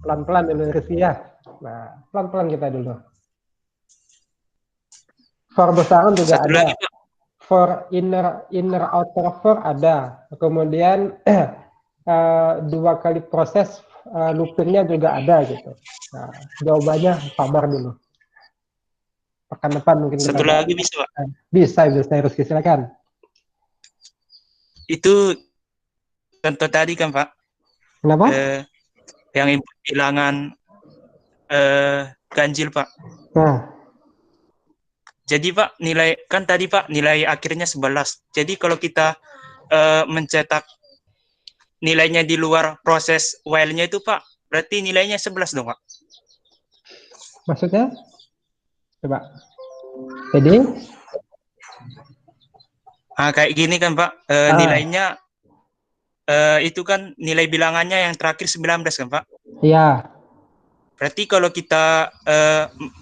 Pelan-pelan dulu Rizky ya. Nah, pelan-pelan kita dulu. For besaran juga Satu ada. lagi, Pak. For inner outer for ada. Kemudian dua kali proses loopingnya juga ada gitu. Nah, jawabannya sabar dulu. Pekan depan mungkin Satu kita lagi bisa, Pak. bisa Rizky, silakan. Itu contoh tadi kan, Pak. Kenapa? Yang input bilangan ganjil, Pak. Nah, Jadi, Pak, nilai kan tadi, Pak, nilai akhirnya 11. Jadi kalau kita mencetak nilainya di luar proses while-nya itu, Pak, berarti nilainya 11 dong, Pak. maksudnya? Coba. Jadi, Kayak gini kan, Pak, nilainya itu kan nilai bilangannya yang terakhir 19 kan, Pak. iya. Berarti kalau kita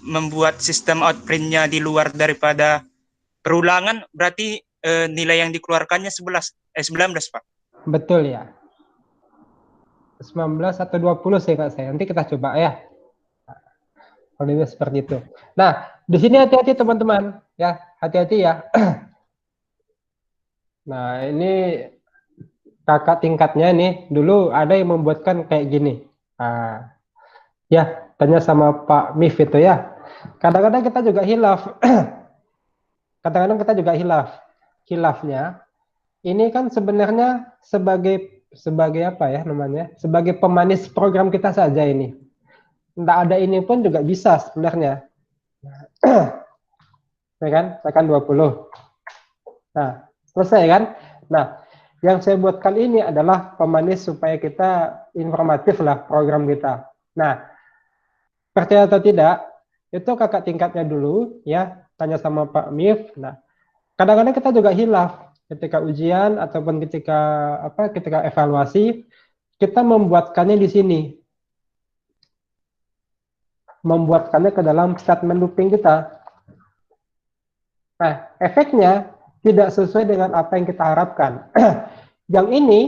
membuat sistem outprint-nya di luar daripada perulangan, berarti nilai yang dikeluarkannya 19, Pak. Betul ya. 19 atau 20 sih Kak saya. Nanti kita coba ya. Kalau ini seperti itu. Nah, di sini hati-hati teman-teman ya, hati-hati ya. Nah, ini kakak tingkatnya nih dulu ada yang membuatkan kayak gini. Nah, ya, tanya sama Pak Mif itu ya. Kadang-kadang kita juga hilaf. Kadang-kadang kita juga hilaf. Hilafnya ini kan sebenarnya sebagai apa ya namanya? Sebagai pemanis program kita saja ini. Nggak ada ini pun juga bisa sebenarnya. Ya kan? Tekan 20. Nah, selesai kan? Nah, yang saya buatkan ini adalah pemanis supaya kita informatif lah program kita. Nah, percaya atau tidak, itu kakak tingkatnya dulu ya, tanya sama Pak Mif. Nah, kadang-kadang kita juga hilaf ketika ujian ataupun ketika evaluasi, kita membuatkannya di sini. Membuatkannya ke dalam statement looping kita. Nah, efeknya tidak sesuai dengan apa yang kita harapkan. Yang ini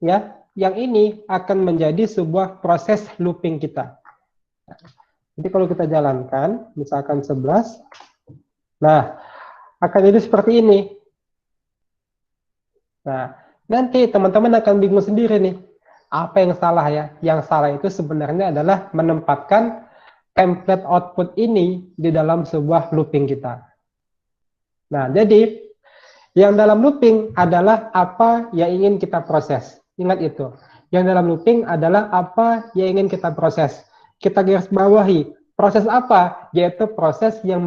ya, yang ini akan menjadi sebuah proses looping kita. Jadi kalau kita jalankan, misalkan 11, nah, akan jadi seperti ini. Nah, nanti teman-teman akan bingung sendiri nih, apa yang salah ya? Yang salah itu sebenarnya adalah menempatkan template output ini di dalam sebuah looping kita. Nah, jadi yang dalam looping adalah apa yang ingin kita proses. Ingat itu. Yang dalam looping adalah apa yang ingin kita proses. Kita garis bawahi. Proses apa? Yaitu proses yang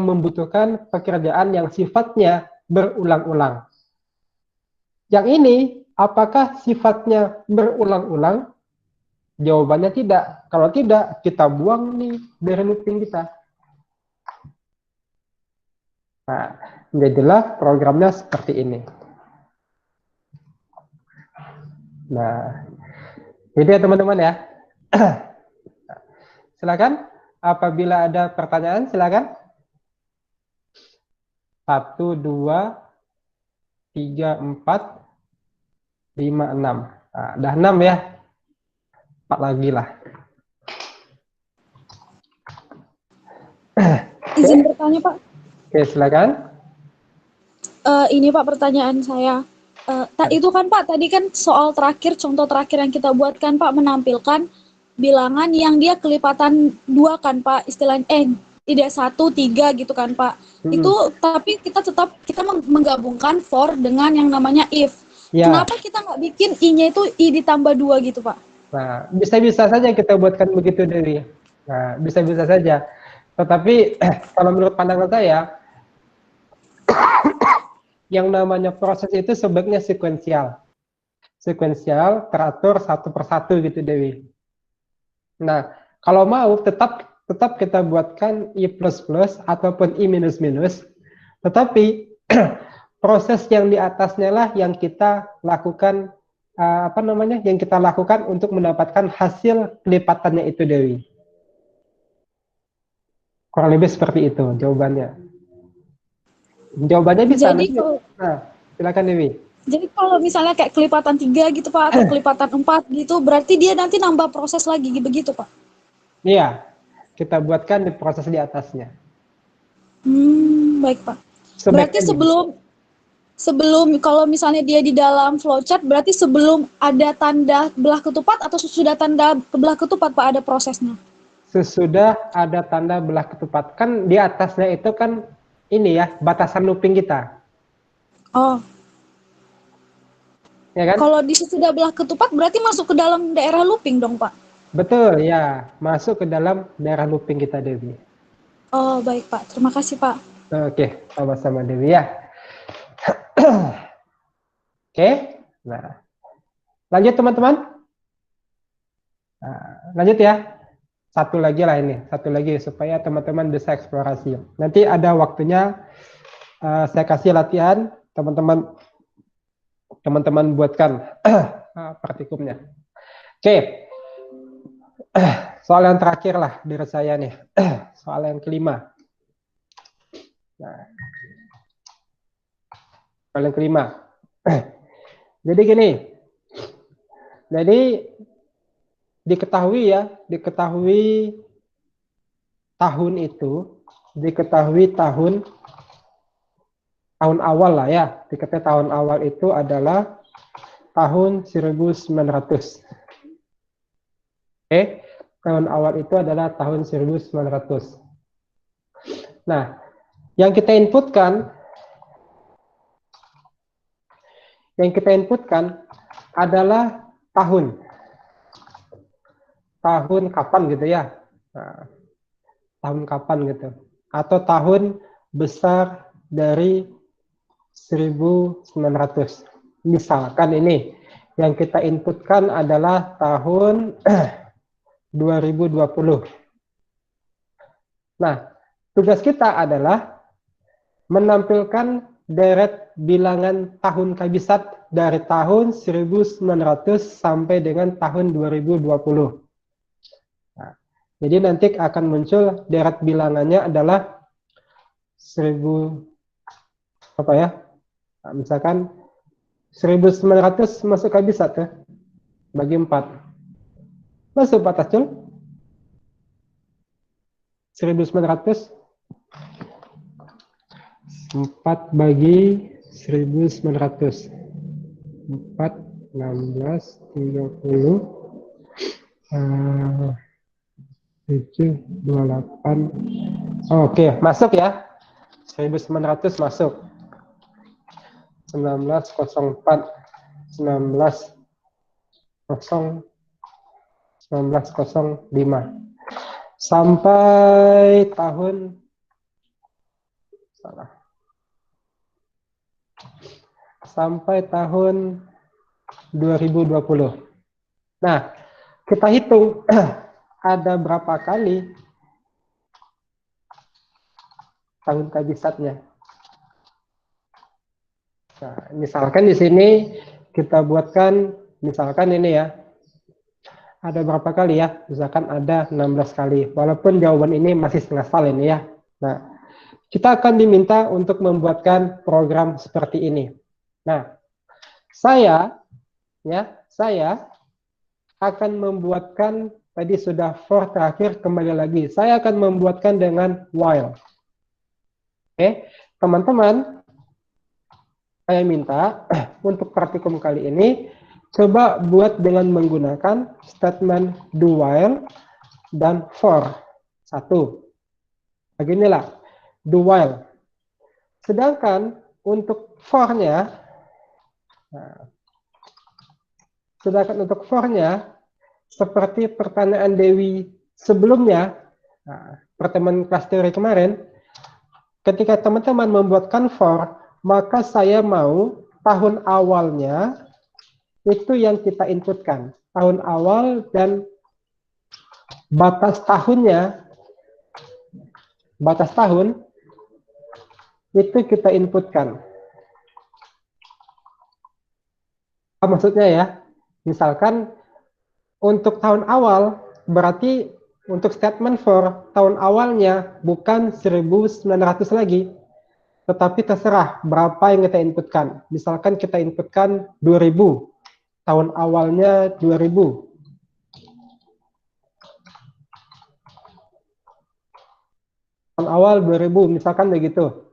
membutuhkan pekerjaan yang sifatnya berulang-ulang. Yang ini, apakah sifatnya berulang-ulang? Jawabannya tidak. Kalau tidak, kita buang nih dari looping kita. Nah, jadilah programnya seperti ini. Nah, jadi ya teman-teman ya. Silakan. apabila ada pertanyaan silakan. 1, 2, 3, 4, 5, 6. Nah, udah 6 ya. 4 lagi lah. Izin bertanya, Pak. Oke, silakan. Ini Pak pertanyaan saya. Itu kan Pak, tadi kan soal terakhir, contoh terakhir yang kita buat kan Pak, menampilkan bilangan yang dia kelipatan 2 kan Pak, istilahnya, tidak 1, 3 gitu kan Pak. Itu, tapi kita menggabungkan for dengan yang namanya if. Ya. Kenapa kita nggak bikin i-nya itu i ditambah 2 gitu Pak? Nah, bisa-bisa saja kita buatkan begitu, Dewi. Nah, bisa-bisa saja. Tetapi kalau menurut pandangan saya, yang namanya proses itu sebaiknya sekuensial. Sekuensial, teratur satu persatu gitu, Dewi. Nah, kalau mau tetap kita buatkan i++ ataupun i-, tetapi proses yang di atasnya lah yang kita lakukan, yang kita lakukan untuk mendapatkan hasil kelipatannya itu, Dewi. Kurang lebih seperti itu jawabannya. Jawabannya bisa. Jadi Nah, silakan Dewi. Jadi kalau misalnya kayak kelipatan 3 gitu Pak, atau kelipatan 4 gitu, berarti dia nanti nambah proses lagi begitu Pak? Iya, kita buatkan di proses di atasnya. Baik Pak. Berarti sebelum kalau misalnya dia di dalam flowchart, berarti sebelum ada tanda belah ketupat atau sesudah tanda belah ketupat Pak ada prosesnya? Sesudah ada tanda belah ketupat. Kan di atasnya itu kan ini ya, batasan looping kita. Oh. Ya kan? Kalau di sesudah belah ketupat berarti masuk ke dalam daerah looping dong Pak? Betul, ya. Masuk ke dalam daerah looping kita, Dewi. Oh, baik Pak. Terima kasih Pak. Oke, sama-sama Dewi ya. Oke, nah. Lanjut teman-teman. Nah, lanjut ya. Satu lagi lah ini, satu lagi supaya teman-teman bisa eksplorasi. Nanti ada waktunya saya kasih latihan, teman-teman buatkan praktikumnya. Oke. Soal yang terakhir lah dari saya nih. Soal yang kelima. Nah. Soal yang kelima. Jadi gini. Jadi diketahui tahun itu, tahun awal lah ya. Diketahui tahun awal itu adalah tahun 1900. Tahun awal itu adalah tahun 1900. Nah, yang kita inputkan adalah tahun kapan gitu ya. Nah, tahun kapan gitu. Atau tahun besar dari 1900. Misalkan ini yang kita inputkan adalah tahun 2020. Nah, tugas kita adalah menampilkan deret bilangan tahun kabisat dari tahun 1900 sampai dengan tahun 2020. Nah, jadi nanti akan muncul deret bilangannya adalah 1000 apa ya? Nah, misalkan 1900 masuk kabisat ya. Bagi 4. Masuk Pak Tasjul? 1900 4 bagi 1900 4 16 30 7 28. Oke, masuk ya. 1900 masuk. 1904 1905 sampai tahun sampai tahun 2020. Nah, kita hitung ada berapa kali tahun kabisatnya. Nah, misalkan di sini kita buatkan misalkan ini ya. ada berapa kali ya? Misalkan ada 16 kali. Walaupun jawaban ini masih setengah salah ini ya. Nah, kita akan diminta untuk membuatkan program seperti ini. Nah, saya akan membuatkan, tadi sudah for terakhir, kembali lagi. Saya akan membuatkan dengan while. Oke, teman-teman, saya minta untuk praktikum kali ini, coba buat dengan menggunakan statement do while dan for. Satu. Beginilah, do while. Sedangkan untuk for-nya, seperti pertanyaan Dewi sebelumnya, pertemuan kelas teori kemarin, ketika teman-teman membuatkan for, maka saya mau tahun awalnya itu yang kita inputkan. Tahun awal dan batas tahunnya, batas tahun, itu kita inputkan. Maksudnya ya, misalkan untuk tahun awal, berarti untuk statement for tahun awalnya bukan 1900 lagi, tetapi terserah berapa yang kita inputkan. Misalkan kita inputkan 2000, tahun awalnya 2000. Tahun awal 2000, misalkan begitu.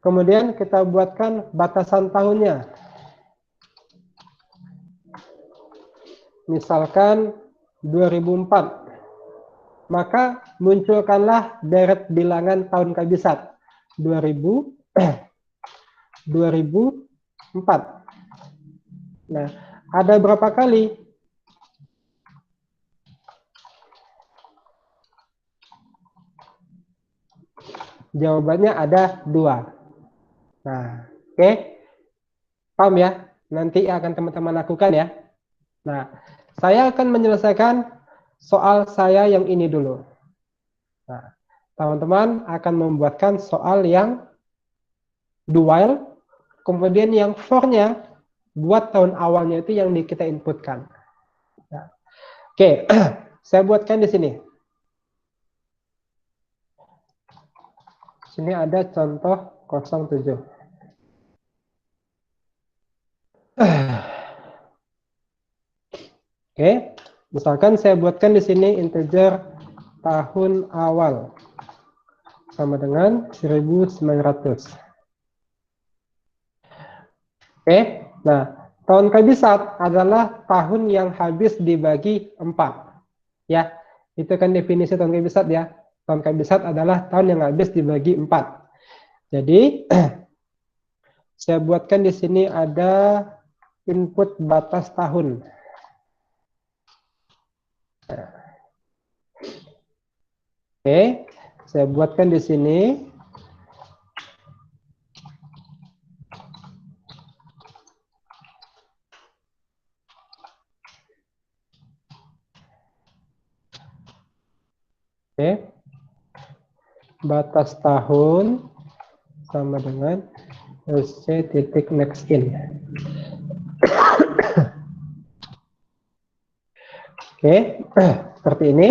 Kemudian kita buatkan batasan tahunnya. Misalkan 2004. Maka munculkanlah deret bilangan tahun kabisat. 2000, 2004. Nah, ada berapa kali? Jawabannya ada 2. Nah, oke. Paham ya? Nanti akan teman-teman lakukan ya. Nah, saya akan menyelesaikan soal saya yang ini dulu. Nah, teman-teman akan membuatkan soal yang do while, kemudian yang for-nya buat tahun awalnya itu yang kita inputkan. Nah, oke, saya buatkan di sini. Sini ada contoh 07. Oke, misalkan saya buatkan di sini integer tahun awal sama dengan 1900. Oke, nah tahun kabisat adalah tahun yang habis dibagi 4. Ya, itu kan definisi tahun kabisat ya. Tahun kabisat adalah tahun yang habis dibagi 4. Jadi saya buatkan di sini ada input batas tahun. Oke, saya buatkan di sini. Oke, batas tahun sama dengan sc titik next in. Oke, seperti ini.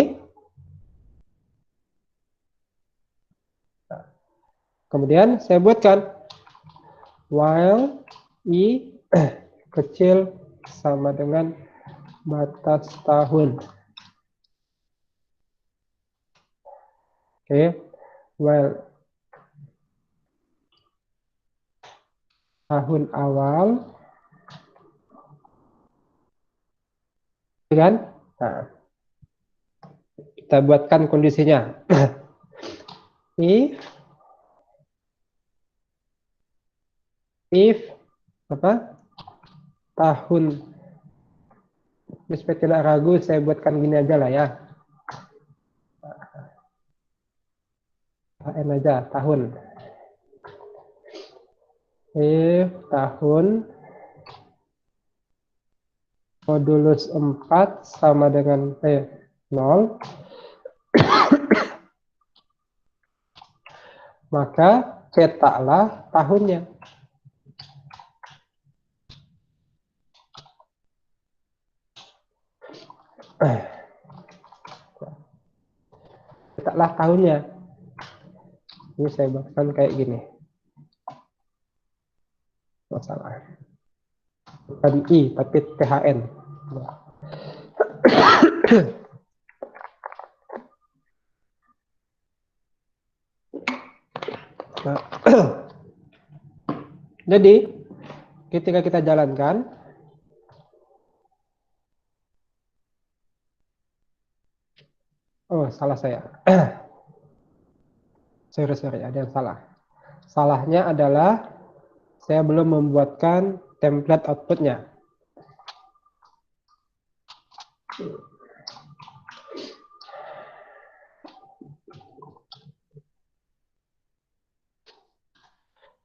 Kemudian saya buatkan while i kecil sama dengan batas tahun. Oke, while tahun awal, kan? Nah, kita buatkan kondisinya. If apa? Tahun. Supaya tidak ragu, saya buatkan gini aja lah ya. HN aja, tahun. If tahun modulus 4 sama dengan 0, maka cetaklah tahunnya. buatlah tahunnya. Ini saya buatkan kayak gini. Masalah. Bukan I, tapi THN. Nah, jadi ketika kita jalankan, oh salah saya. Sorry, ada yang salah. Salahnya adalah saya belum membuatkan template outputnya.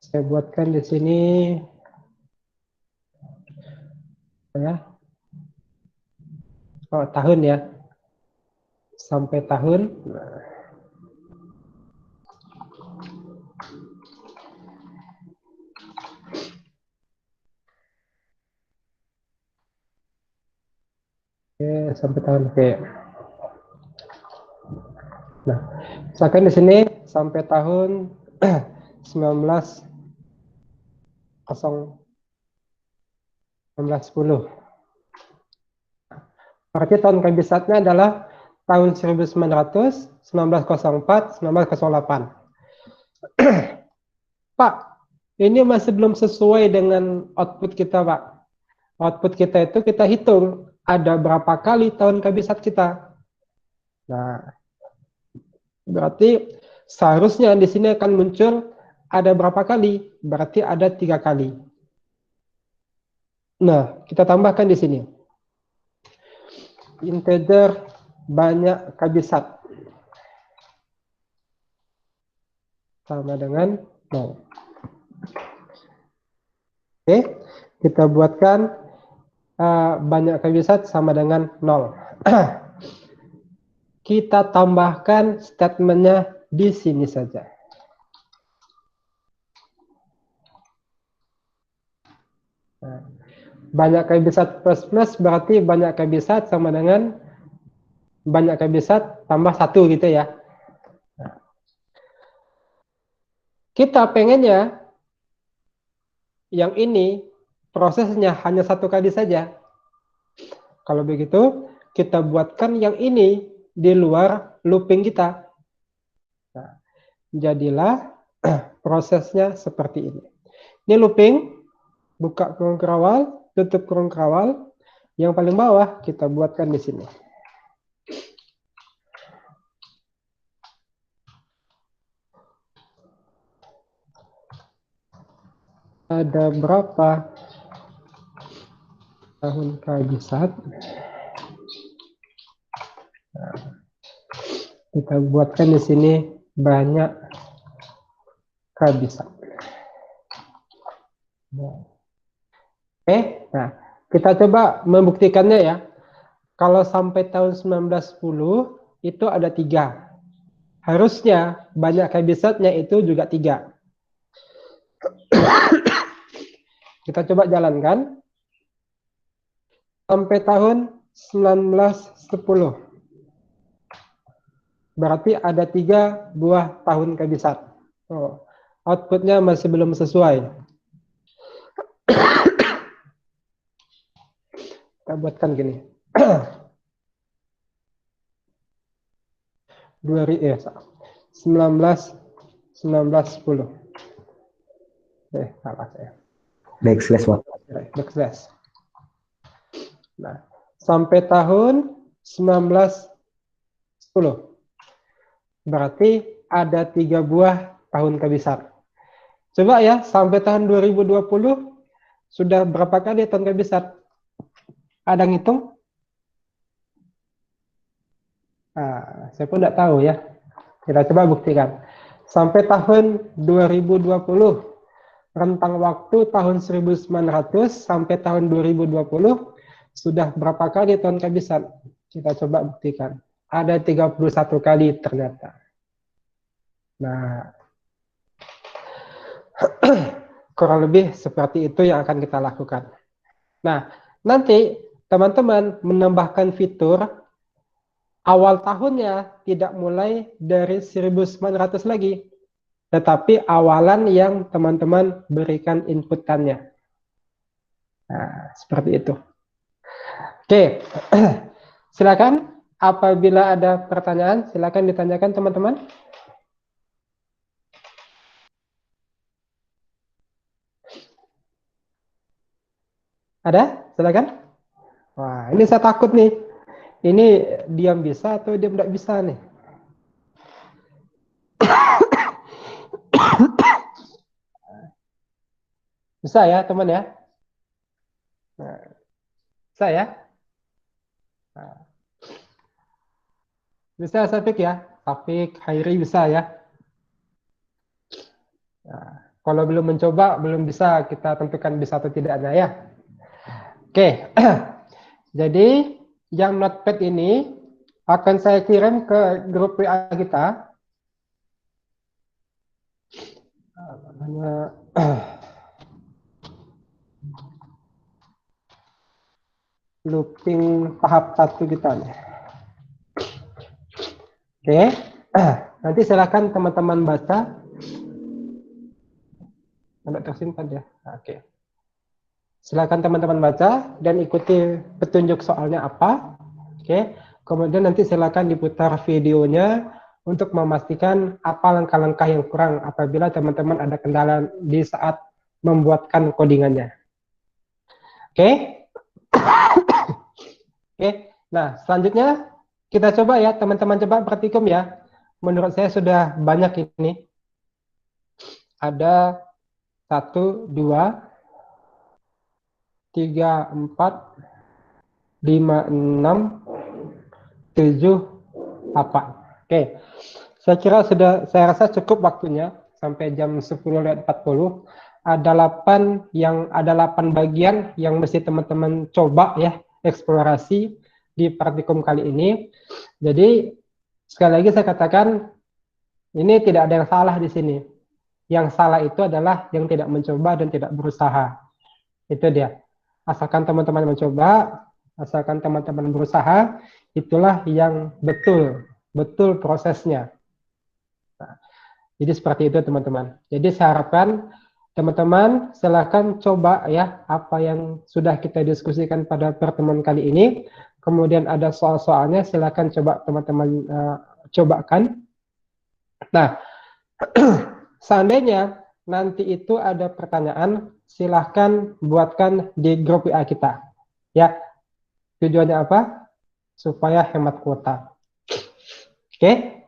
Saya buatkan di sini ya. Oh, tahun ya. Sampai tahun. Nah. Oke, sampai tahun oke. Nah, misalkan di sini sampai tahun 1910. Berarti tahun kabisatnya adalah tahun 1900, 1904, 1908. Pak, ini masih belum sesuai dengan output kita, Pak. Output kita itu kita hitung ada berapa kali tahun kabisat kita. Nah, berarti seharusnya di sini akan muncul ada berapa kali? Berarti ada 3 kali. Nah, kita tambahkan di sini. Integer banyak kabisat sama dengan 0. Oke, kita buatkan banyak kabisat sama dengan 0. Kita tambahkan statementnya di sini saja. Nah, banyak kabisat plus berarti banyak kabisat sama dengan banyak kabisat tambah 1 gitu ya. Nah, kita pengennya yang ini prosesnya hanya 1 kali saja. Kalau begitu, kita buatkan yang ini di luar looping kita. Nah, jadilah prosesnya seperti ini. Ini looping, buka kurung kerawal, tutup kurung kerawal. Yang paling bawah kita buatkan di sini. Ada berapa tahun kabisat? Nah, kita buatkan di sini banyak kabisat. Oke, nah kita coba membuktikannya ya. Kalau sampai tahun 1910 itu ada 3. Harusnya banyak kabisatnya itu juga 3. Kita coba jalankan. Sampai tahun 1910. Berarti ada 3 buah tahun kabisat. Oh, outputnya masih belum sesuai. Kita buatkan gini. 1910. Salah saya. Backslash, Pak. Backslash. Nah, sampai tahun 1910. Berarti ada 3 buah tahun kabisat. Coba ya, sampai tahun 2020 sudah berapa kali tahun kabisat? Ada ngitung? Nah, saya pun tidak tahu ya. Kita coba buktikan. Sampai tahun 2020, rentang waktu tahun 1900 sampai tahun 2020, sudah berapa kali tahun kabisat? Kita coba buktikan. Ada 31 kali ternyata. Nah, kurang lebih seperti itu yang akan kita lakukan. Nah, nanti teman-teman menambahkan fitur awal tahunnya tidak mulai dari 1900 lagi, tetapi awalan yang teman-teman berikan inputannya. Nah, seperti itu. Oke, silakan. Apabila ada pertanyaan, silakan ditanyakan teman-teman. Ada? Silakan. Wah, ini saya takut nih. Ini diam bisa atau diam tidak bisa nih? Bisa ya, teman ya? Nah, bisa ya? Nah. Bisa Safik ya? Safik, Khairi bisa ya? Nah, kalau belum mencoba, belum bisa kita tentukan bisa atau tidaknya ya. Oke, jadi yang notepad ini akan saya kirim ke grup WA kita. Namanya looping tahap 1 kita nih. Oke, nanti silakan teman-teman baca. Ada tersimpan ya. Oke. Silakan teman-teman baca dan ikuti petunjuk soalnya apa. Oke. Kemudian nanti silakan diputar videonya untuk memastikan apa langkah-langkah yang kurang apabila teman-teman ada kendala di saat membuatkan codingannya. Oke. Oke. Nah, selanjutnya kita coba ya, teman-teman coba praktikum ya. Menurut saya sudah banyak ini. Ada 1, 2, 3, 4, 5, 6, 7, 8. Oke. Saya kira saya rasa cukup waktunya sampai jam 10.40. Ada 8 bagian yang mesti teman-teman coba ya, eksplorasi di praktikum kali ini. Jadi sekali lagi saya katakan ini tidak ada yang salah di sini. Yang salah itu adalah yang tidak mencoba dan tidak berusaha. Itu dia. Asalkan teman-teman mencoba, asalkan teman-teman berusaha, itulah yang betul prosesnya. Nah, jadi seperti itu teman-teman. Jadi saya harapkan teman-teman silahkan coba ya apa yang sudah kita diskusikan pada pertemuan kali ini. Kemudian ada soal-soalnya, silakan coba teman-teman cobakan. Nah, seandainya nanti itu ada pertanyaan, silahkan buatkan di grup WA kita. Ya, tujuannya apa? Supaya hemat kuota. Oke,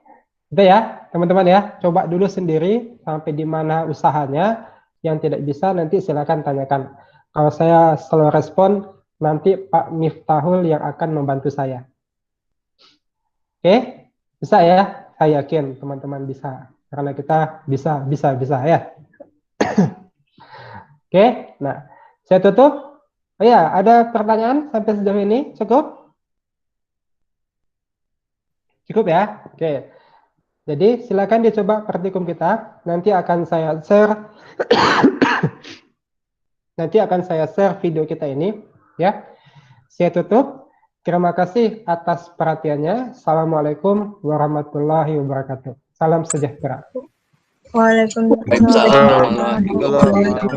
itu ya teman-teman ya. Coba dulu sendiri sampai di mana usahanya. Yang tidak bisa nanti silakan tanyakan. Kalau saya selalu respon, nanti Pak Miftahul yang akan membantu saya. Oke, bisa ya? Saya yakin teman-teman bisa. Karena kita bisa ya. Oke, nah saya tutup. Oh ya, ada pertanyaan sampai sejauh ini? Cukup? Cukup ya? Oke. Jadi silakan dicoba praktikum kita. Nanti akan saya share video kita ini ya. Saya tutup. Terima kasih atas perhatiannya. Assalamualaikum warahmatullahi wabarakatuh. Salam sejahtera. Waalaikumsalam.